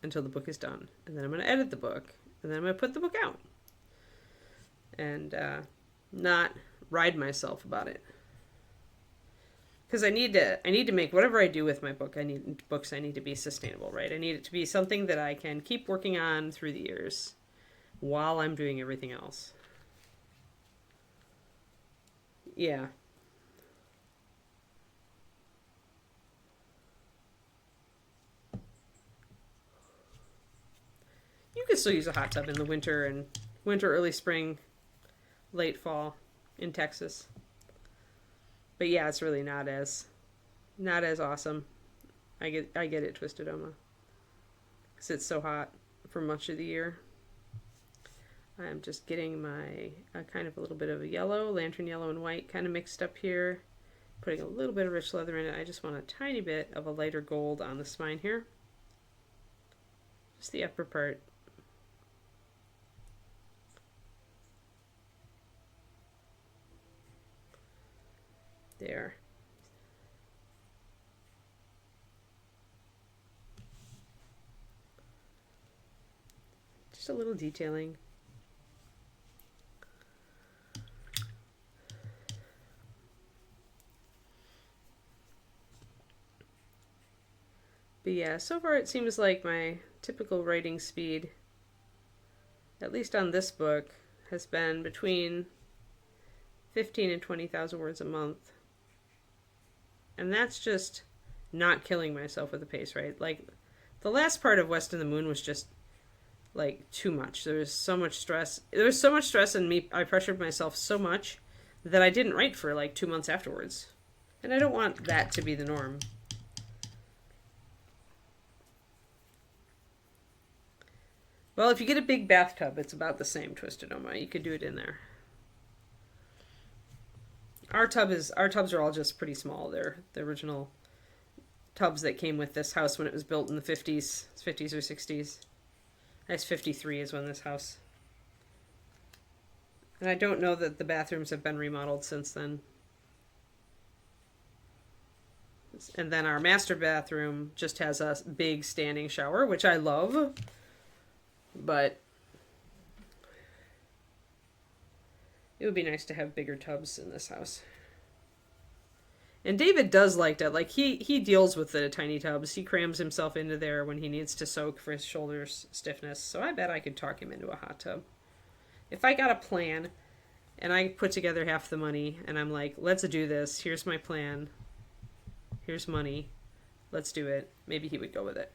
until the book is done. And then I'm going to edit the book. And then I'm going to put the book out. And not ride myself about it. Because I need to make whatever I do with my book, I need to be sustainable, right? I need it to be something that I can keep working on through the years while I'm doing everything else. Yeah. You can still use a hot tub in the winter, early spring, late fall in Texas. But yeah, it's really not as awesome. I get it, Twisted Oma. Because it's so hot for much of the year. I'm just getting my kind of a little bit of a yellow, lantern yellow and white kind of mixed up here. Putting a little bit of rich leather in it. I just want a tiny bit of a lighter gold on the spine here. Just the upper part. There. Just a little detailing. But yeah, so far it seems like my typical writing speed, at least on this book, has been between 15 and 20,000 words a month. And that's just not killing myself with the pace, right? Like, the last part of West of the Moon was just, like, too much. There was so much stress. There was so much stress in me. I pressured myself so much that I didn't write for, like, 2 months afterwards. And I don't want that to be the norm. Well, if you get a big bathtub, it's about the same, Twisted Oma. You could do it in there. Our tubs are all just pretty small. They're the original tubs that came with this house when it was built in the 50s or 60s. I guess 53 is when this house. And I don't know that the bathrooms have been remodeled since then. And then our master bathroom just has a big standing shower, which I love. But it would be nice to have bigger tubs in this house. And David does like that. Like, he deals with the tiny tubs. He crams himself into there when he needs to soak for his shoulders stiffness. So I bet I could talk him into a hot tub. If I got a plan and I put together half the money and I'm like, let's do this. Here's my plan. Here's money. Let's do it. Maybe he would go with it.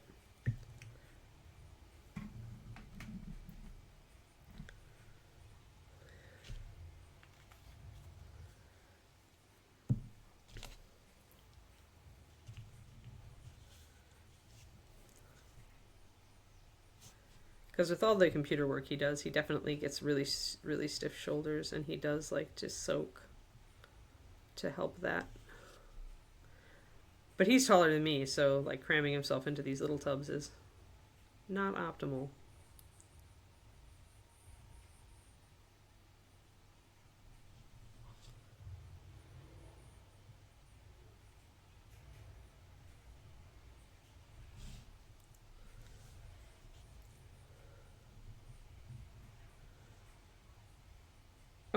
Because with all the computer work he does, he definitely gets really, really stiff shoulders, and he does like to soak to help that. But he's taller than me, so like cramming himself into these little tubs is not optimal.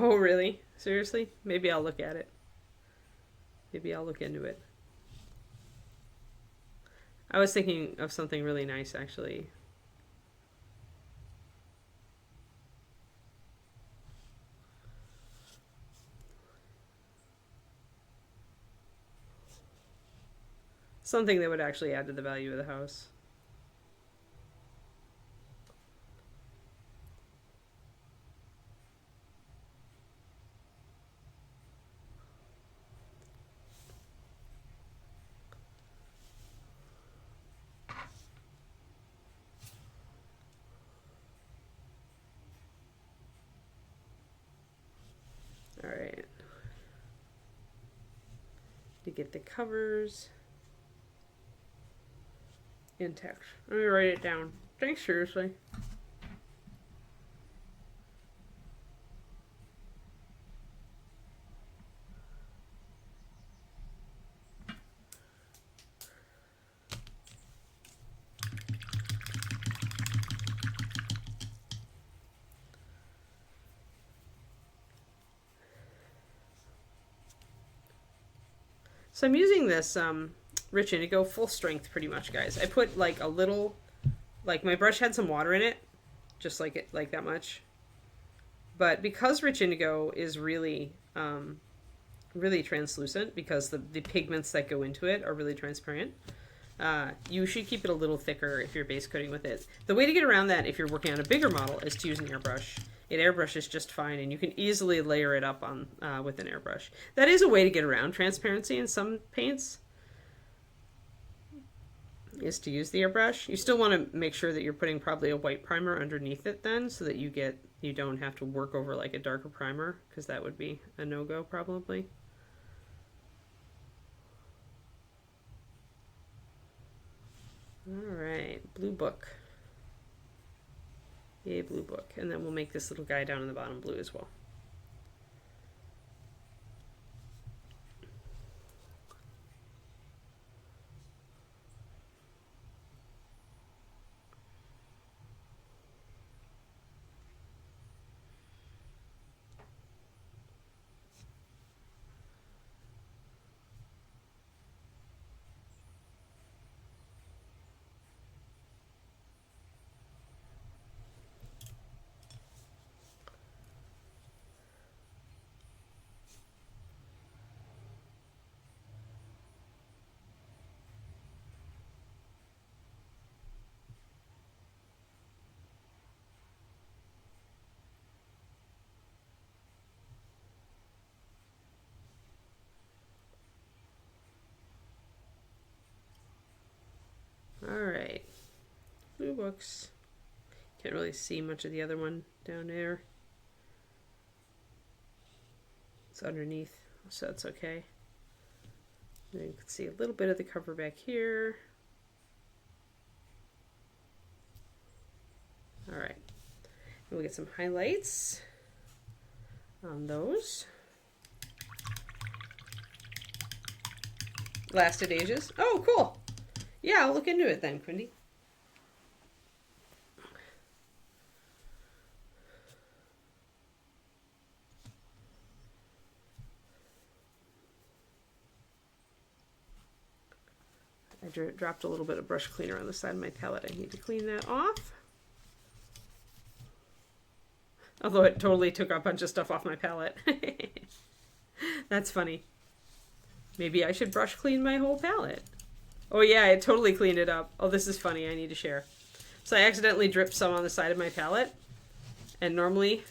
Oh, really? Seriously? Maybe I'll look at it. Maybe I'll look into it. I was thinking of something really nice, actually. Something that would actually add to the value of the house. All right. To get the covers in text. Let me write it down. Thanks, seriously. So I'm using this Rich Indigo full strength pretty much, guys. I put like a little, like my brush had some water in it, just like it, like that much. But because Rich Indigo is really, really translucent, because the pigments that go into it are really transparent, you should keep it a little thicker if you're base coating with it. The way to get around that if you're working on a bigger model is to use an airbrush. It airbrushes just fine, and you can easily layer it up on with an airbrush. That is a way to get around transparency in some paints, is to use the airbrush. You still want to make sure that you're putting probably a white primer underneath it then, so that you don't have to work over like a darker primer, because that would be a no-go probably. All right, blue book. Yay, blue book. And then we'll make this little guy down in the bottom blue as well. All right, blue books. Can't really see much of the other one down there. It's underneath, so that's okay. And you can see a little bit of the cover back here. All right, and we'll get some highlights on those. Lasted ages. Oh, cool. Yeah, I'll look into it then, Quindy. I dropped a little bit of brush cleaner on the side of my palette. I need to clean that off. Although it totally took a bunch of stuff off my palette. That's funny. Maybe I should brush clean my whole palette. Oh yeah, I totally cleaned it up. Oh, this is funny. I need to share. So I accidentally dripped some on the side of my palette. And normally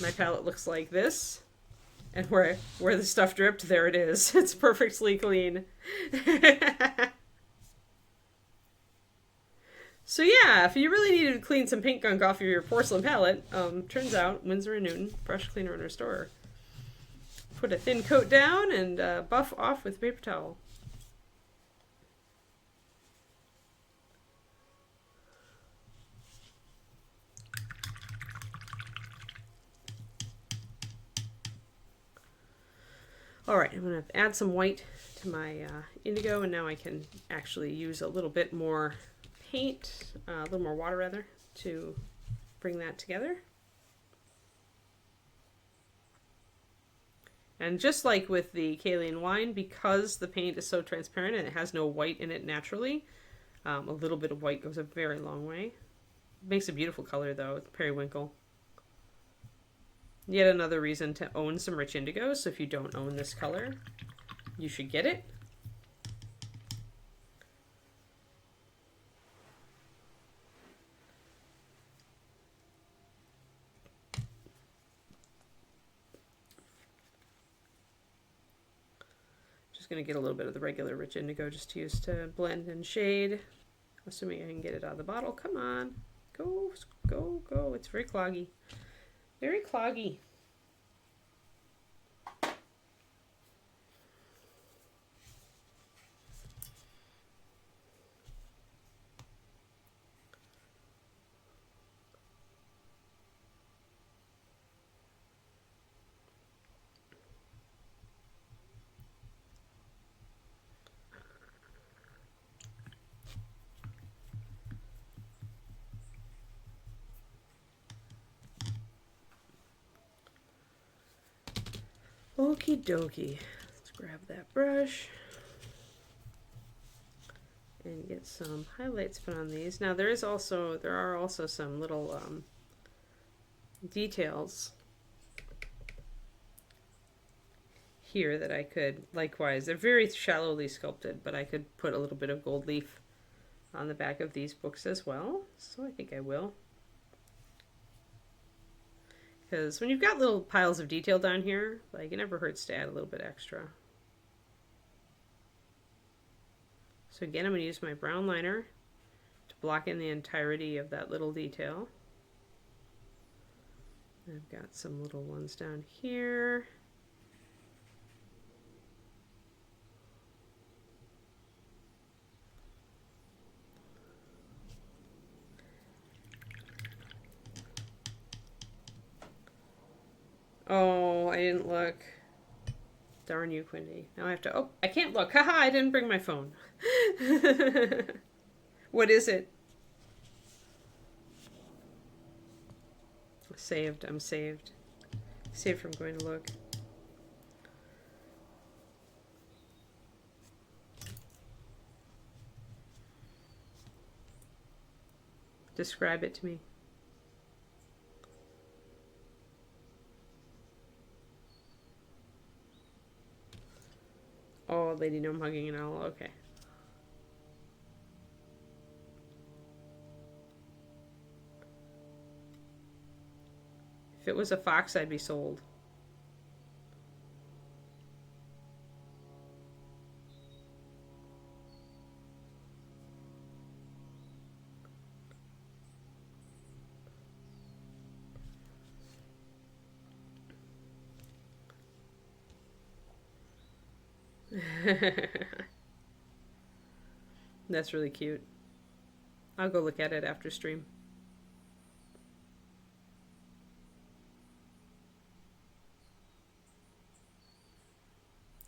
my palette looks like this. And where the stuff dripped, there it is. It's perfectly clean. So yeah, if you really needed to clean some paint gunk off of your porcelain palette, turns out Winsor & Newton brush cleaner and restorer. Put a thin coat down and buff off with paper towel. Alright, I'm going to add some white to my indigo, and now I can actually use a little bit more paint, a little more water rather, to bring that together. And just like with the Kaolin wine, because the paint is so transparent and it has no white in it naturally, a little bit of white goes a very long way. It makes a beautiful color though, periwinkle. Yet another reason to own some rich indigo, so if you don't own this color, you should get it. Just going to get a little bit of the regular rich indigo just to use to blend and shade, assuming I can get it out of the bottle. Come on, go, go, go. It's very cloggy. Very cloggy. Okie dokie. Let's grab that brush and get some highlights put on these. Now there are also some little details here that I could likewise. They're very shallowly sculpted, but I could put a little bit of gold leaf on the back of these books as well. So I think I will. Because when you've got little piles of detail down here, like, it never hurts to add a little bit extra. So again, I'm going to use my brown liner to block in the entirety of that little detail. I've got some little ones down here. Oh, I didn't look. Darn you, Quindy. Now I have to... Oh, I can't look. Haha, I didn't bring my phone. What is it? Saved. I'm saved. Saved from going to look. Describe it to me. Oh, Lady Gnome hugging an owl. Okay. If it was a fox, I'd be sold. That's really cute. I'll go look at it after stream.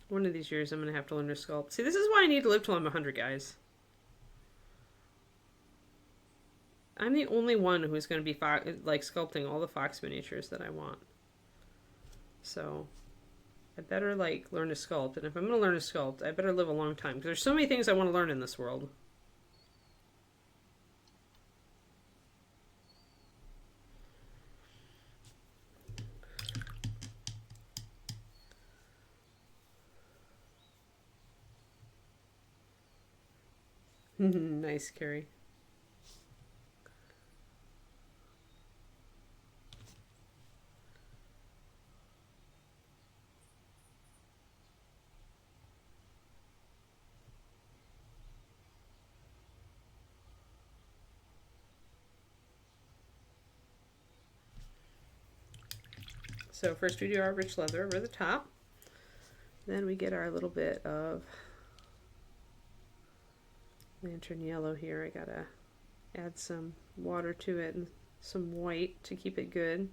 One of these years I'm going to have to learn to sculpt. See, this is why I need to live till I'm 100, guys. I'm the only one who's going to be like sculpting all the fox miniatures that I want. So I better like learn to sculpt, and if I'm going to learn to sculpt, I better live a long time, because there's so many things I want to learn in this world. Nice, Carrie. So first we do our rich leather over the top. Then we get our little bit of lantern yellow here. I gotta add some water to it and some white to keep it good.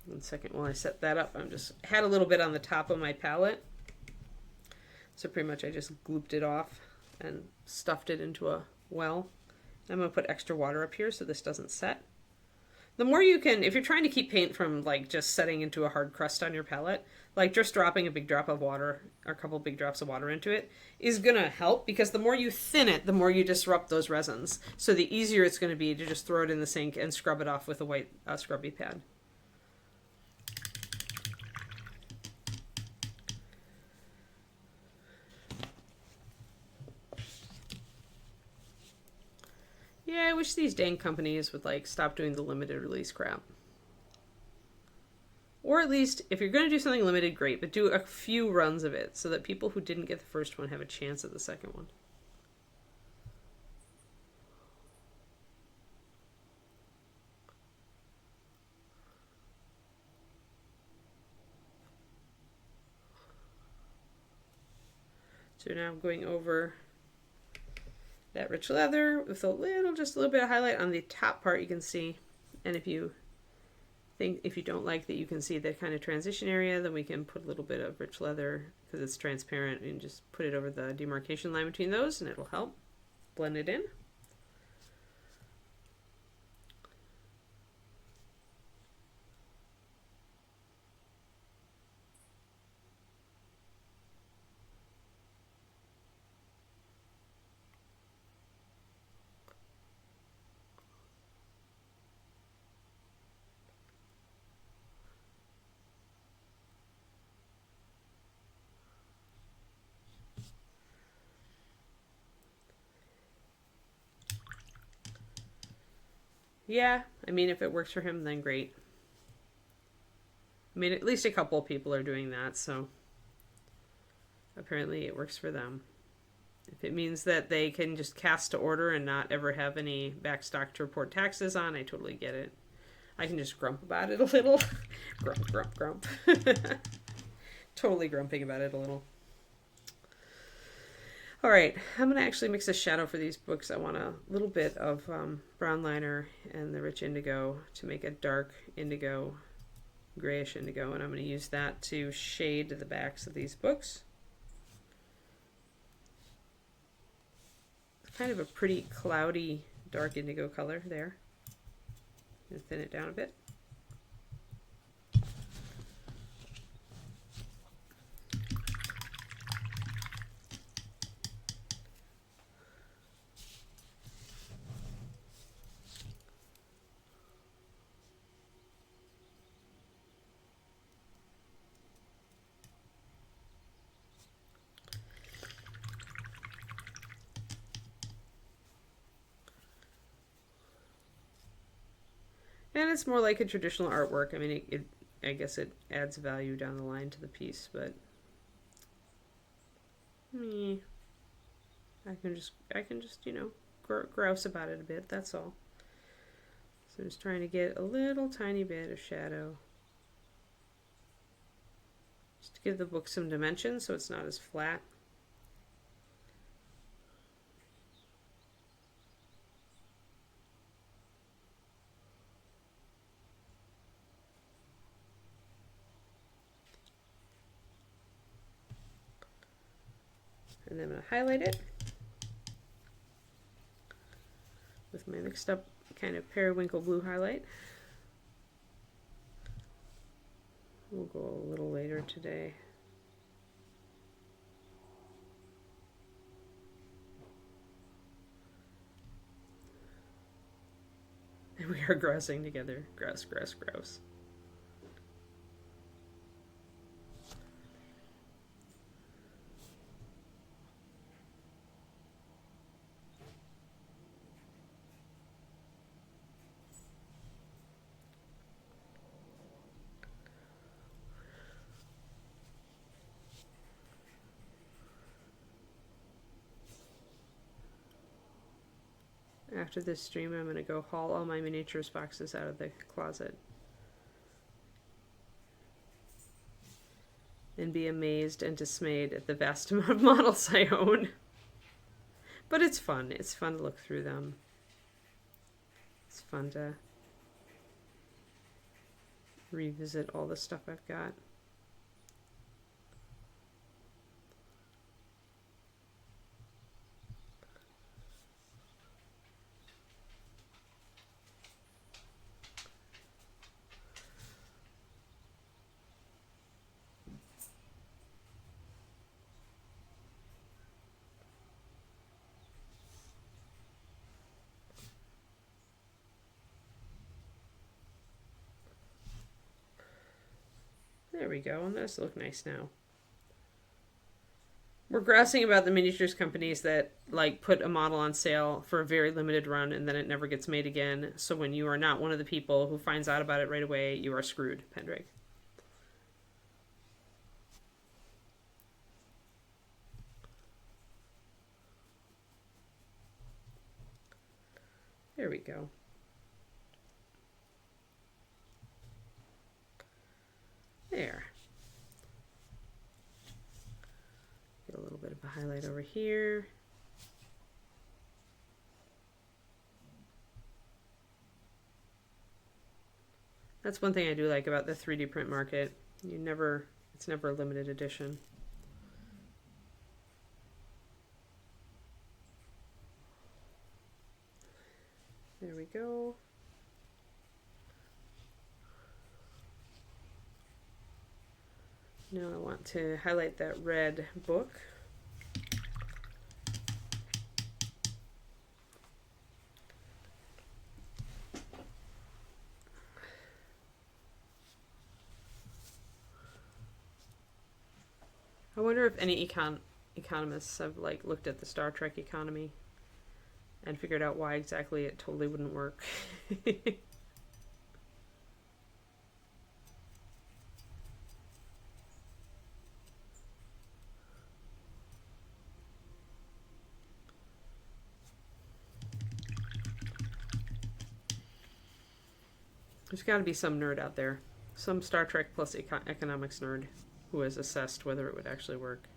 1 second while I set that up. I'm just had a little bit on the top of my palette. So pretty much I just glooped it off and stuffed it into a well. I'm going to put extra water up here so this doesn't set. The more you can, if you're trying to keep paint from like just setting into a hard crust on your palette, like just dropping a big drop of water or a couple big drops of water into it is going to help, because the more you thin it, the more you disrupt those resins. So the easier it's going to be to just throw it in the sink and scrub it off with a white scrubby pad. Yeah, I wish these dang companies would like stop doing the limited release crap. Or at least, if you're going to do something limited, great, but do a few runs of it so that people who didn't get the first one have a chance at the second one. So now I'm going over that rich leather with just a little bit of highlight on the top part you can see. And if you don't like that you can see that kind of transition area, then we can put a little bit of rich leather because it's transparent and just put it over the demarcation line between those and it'll help blend it in. Yeah, I mean, if it works for him, then great. I mean, at least a couple of people are doing that, so apparently it works for them. If it means that they can just cast to order and not ever have any backstock to report taxes on, I totally get it. I can just grump about it a little. Grump, grump, grump. Totally grumping about it a little. All right, I'm going to actually mix a shadow for these books. I want a little bit of brown liner and the rich indigo to make a dark indigo, grayish indigo, and I'm going to use that to shade the backs of these books. It's kind of a pretty cloudy dark indigo color there. I'm going to thin it down a bit. And it's more like a traditional artwork. I mean, I guess it adds value down the line to the piece, but I can just grouse about it a bit. That's all. So I'm just trying to get a little tiny bit of shadow, just to give the book some dimension, so it's not as flat. And then I'm going to highlight it with my mixed up kind of periwinkle blue highlight. We'll go a little later today. And we are grousing together. Grouse, grouse, grouse. After this stream, I'm going to go haul all my miniatures boxes out of the closet. and be amazed and dismayed at the vast amount of models I own. But it's fun. It's fun to look through them. It's fun to revisit all the stuff I've got. There we go, and those look nice now. We're grousing about the miniatures companies that like put a model on sale for a very limited run and then it never gets made again. So when you are not one of the people who finds out about it right away, you are screwed, Pendrake. There we go. There. Get a little bit of a highlight over here. That's one thing I do like about the 3D print market. It's never a limited edition. There we go. Now I want to highlight that red book. I wonder if any economists have like looked at the Star Trek economy and figured out why exactly it totally wouldn't work. There's got to be some nerd out there, some Star Trek plus economics nerd who has assessed whether it would actually work.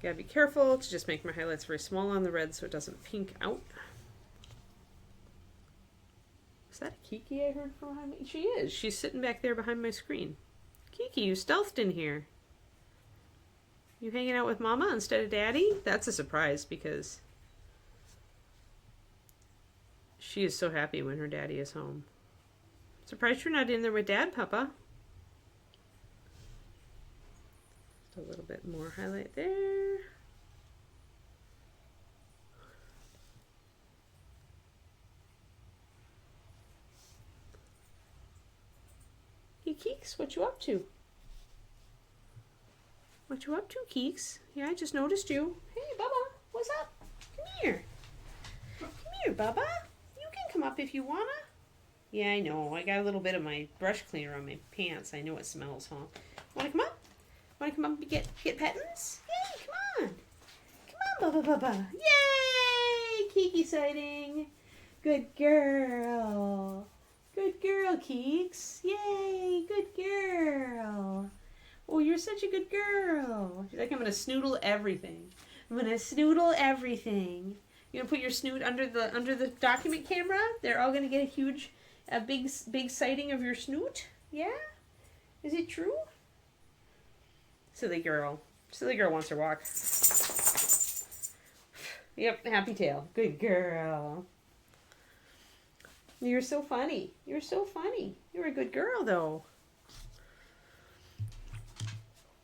Gotta be careful to just make my highlights very small on the red so it doesn't pink out. Is that a Kiki I heard from behind me? She is. She's sitting back there behind my screen. Kiki, you stealthed in here. You hanging out with Mama instead of Daddy? That's a surprise because she is so happy when her daddy is home. Surprised you're not in there with Dad, Papa. A little bit more highlight there. Hey Keeks, what you up to? What you up to, Keeks? Yeah, I just noticed you. Hey Bubba, what's up? Come here. Come here, Bubba. You can come up if you wanna. Yeah, I know. I got a little bit of my brush cleaner on my pants. I know it smells, huh? Wanna come up? Want to come up and get pettins? Yay, come on. Come on, Bubba Bubba. Yay! Kiki sighting. Good girl. Good girl, Keeks. Yay, good girl. Oh, you're such a good girl. She's like, I'm going to snoodle everything. I'm going to snoodle everything. You're going to put your snoot under the document camera? They're all going to get a big sighting of your snoot? Yeah? Is it true? Silly girl. Silly girl wants her walk. Yep, happy tail. Good girl. You're so funny. You're so funny. You're a good girl, though.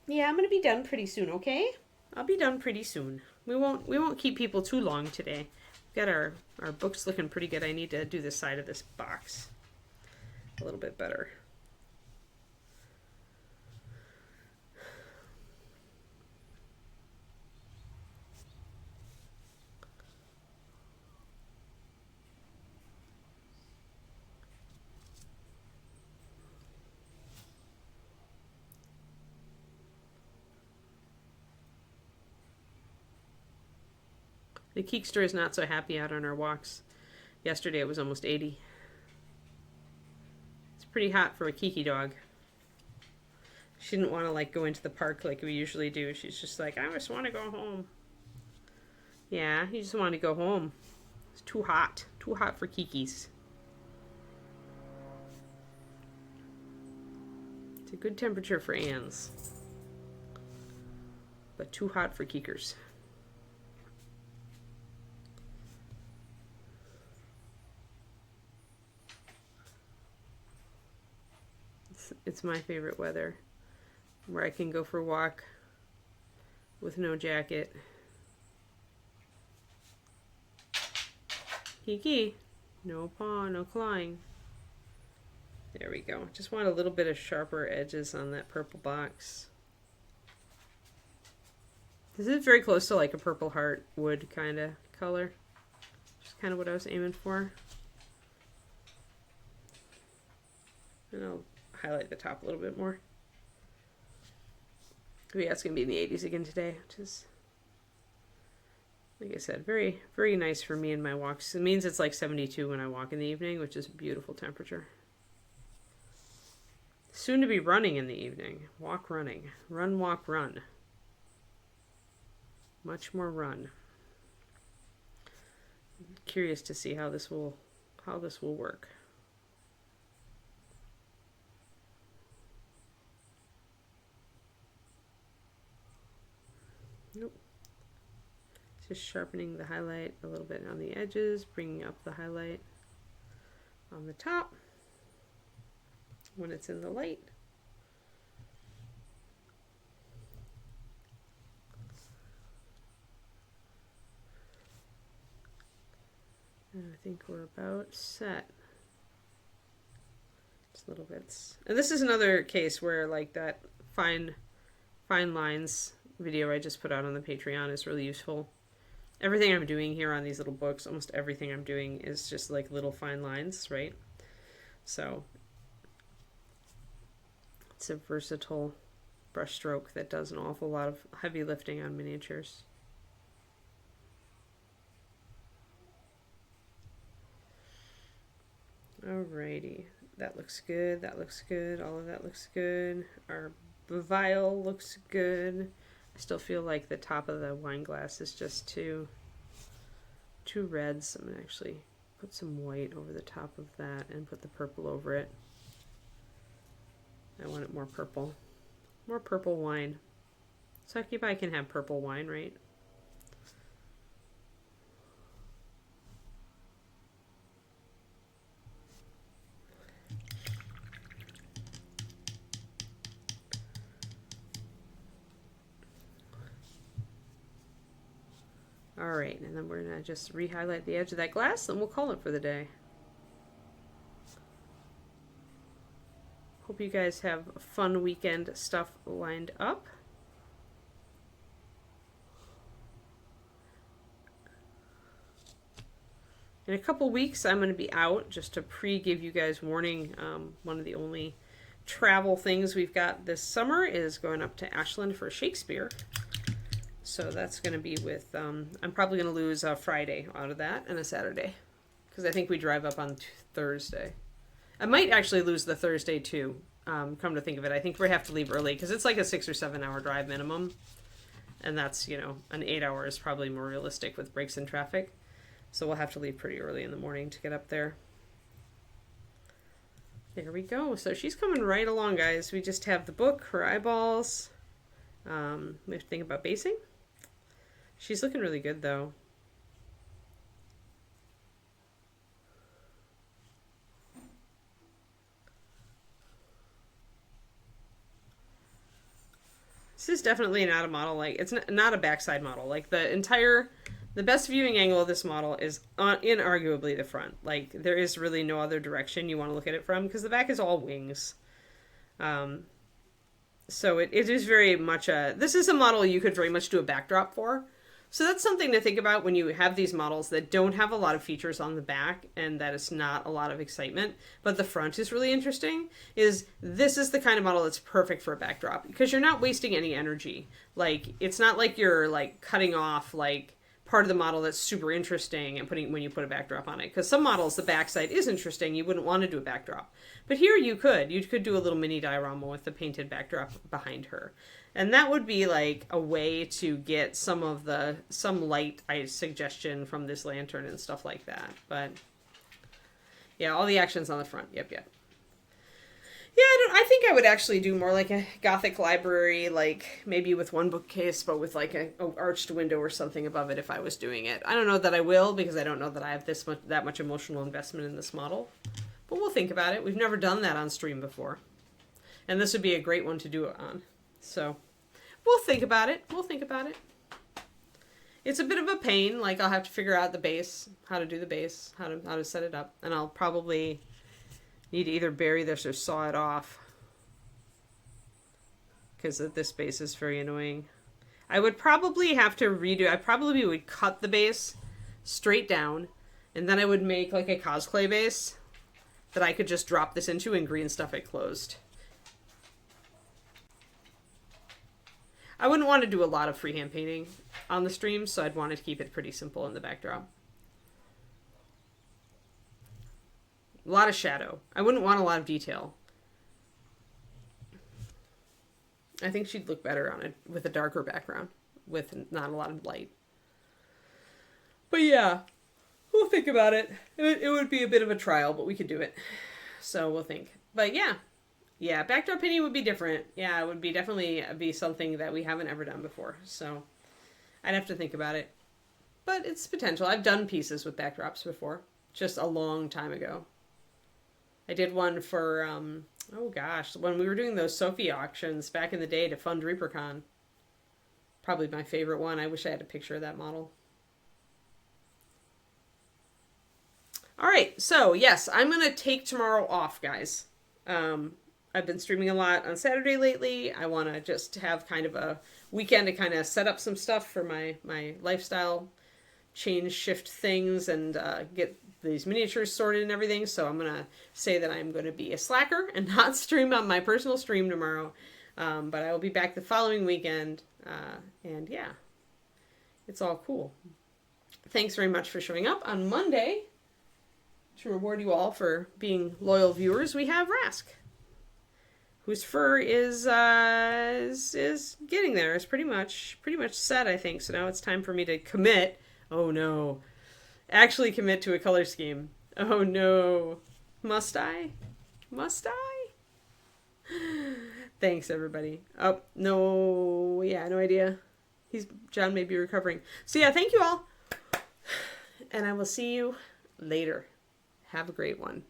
Yeah, I'm gonna be done pretty soon, okay? I'll be done pretty soon. We won't keep people too long today. We've got our books looking pretty good. I need to do this side of this box a little bit better. The Keekster is not so happy out on our walks. Yesterday it was almost 80. It's pretty hot for a Kiki dog. She didn't want to like go into the park like we usually do. She's just like, I just want to go home. Yeah, you just want to go home. It's too hot. Too hot for Kikis. It's a good temperature for Anns. But too hot for Keekers. It's my favorite weather. Where I can go for a walk with no jacket. Kiki, no paw, no clawing. There we go. Just want a little bit of sharper edges on that purple box. This is very close to like a Purple Heart wood kind of color. Just kind of what I was aiming for. And I'll highlight the top a little bit more. But yeah, it's going to be in the 80s again today, which is, like I said, very, very nice for me and my walks. It means it's like 72 when I walk in the evening, which is a beautiful temperature. Soon to be running in the evening. Walk, running. Run, walk, run. Much more run. I'm curious to see how this will work. Nope. Just sharpening the highlight a little bit on the edges, bringing up the highlight on the top when it's in the light. And I think we're about set. Just little bits. And this is another case where like that fine lines video I just put out on the Patreon is really useful. Everything I'm doing here on these little books, almost everything I'm doing is just like little fine lines, right? So it's a versatile brush stroke that does an awful lot of heavy lifting on miniatures. Alrighty, that looks good, that looks good, all of that looks good. Our vial looks good. I still feel like the top of the wine glass is just too red, so I'm going to actually put some white over the top of that and put the purple over it. I want it more purple. More purple wine. Succubi can have purple wine, right? Alright, and then we're going to just re-highlight the edge of that glass and we'll call it for the day. Hope you guys have fun weekend stuff lined up. In a couple weeks I'm going to be out, just to give you guys warning. One of the only travel things we've got this summer is going up to Ashland for Shakespeare. So that's going to be with, I'm probably going to lose a Friday out of that and a Saturday. Because I think we drive up on Thursday. I might actually lose the Thursday too, come to think of it. I think we have to leave early because it's like a 6 or 7 hour drive minimum. And that's, you know, an 8 hour is probably more realistic with breaks in traffic. So we'll have to leave pretty early in the morning to get up there. There we go. So she's coming right along, guys. We just have the book, her eyeballs. We have to think about basing. She's looking really good, though. This is definitely not a model, like, it's not a backside model. Like, the best viewing angle of this model is inarguably the front. Like, there is really no other direction you want to look at it from, because the back is all wings. So it is very much this is a model you could very much do a backdrop for. So that's something to think about when you have these models that don't have a lot of features on the back and that it's not a lot of excitement, but the front is really interesting. This is the kind of model that's perfect for a backdrop because you're not wasting any energy. Like, it's not like you're like cutting off like part of the model that's super interesting and when you put a backdrop on it. Because some models, the backside is interesting. You wouldn't want to do a backdrop. But here you could. You could do a little mini diorama with the painted backdrop behind her. And that would be like a way to get some light suggestion from this lantern and stuff like that. But yeah, all the action's on the front. Yep. Yeah, I think I would actually do more like a Gothic library, like maybe with one bookcase, but with like a arched window or something above it if I was doing it. I don't know that I will, because I don't know that I have that much emotional investment in this model. But we'll think about it. We've never done that on stream before. And this would be a great one to do it on. So we'll think about it. It's a bit of a pain. Like, I'll have to figure out the base, how to do the base, how to set it up. And I'll probably need to either bury this or saw it off, because this base is very annoying. I would probably have to redo. I probably would cut the base straight down, and then I would make like a cosplay base that I could just drop this into and green stuff it closed. I wouldn't want to do a lot of freehand painting on the stream, so I'd want to keep it pretty simple in the backdrop. A lot of shadow. I wouldn't want a lot of detail. I think she'd look better on it with a darker background, with not a lot of light. But yeah, we'll think about it. It would be a bit of a trial, but we could do it. So we'll think. But yeah, backdrop painting would be different. Yeah, it would be definitely be something that we haven't ever done before. So I'd have to think about it. But it's potential. I've done pieces with backdrops before, just a long time ago. I did one for, oh gosh, when we were doing those Sophie auctions back in the day to fund ReaperCon. Probably my favorite one. I wish I had a picture of that model. All right, so yes, I'm going to take tomorrow off, guys. I've been streaming a lot on Saturday lately. I want to just have kind of a weekend to kind of set up some stuff for my lifestyle change, shift things, and get these miniatures sorted and everything. So I'm going to say that I'm going to be a slacker and not stream on my personal stream tomorrow. But I will be back the following weekend. And yeah, it's all cool. Thanks very much for showing up on Monday. To reward you all for being loyal viewers, we have Rask, whose fur is getting there. It's pretty much set, I think. So now it's time for me to commit. Oh no. Actually commit to a color scheme. Oh no. Must I? Thanks, everybody. Oh, no. Yeah, no idea. John may be recovering. So yeah, thank you all. And I will see you later. Have a great one.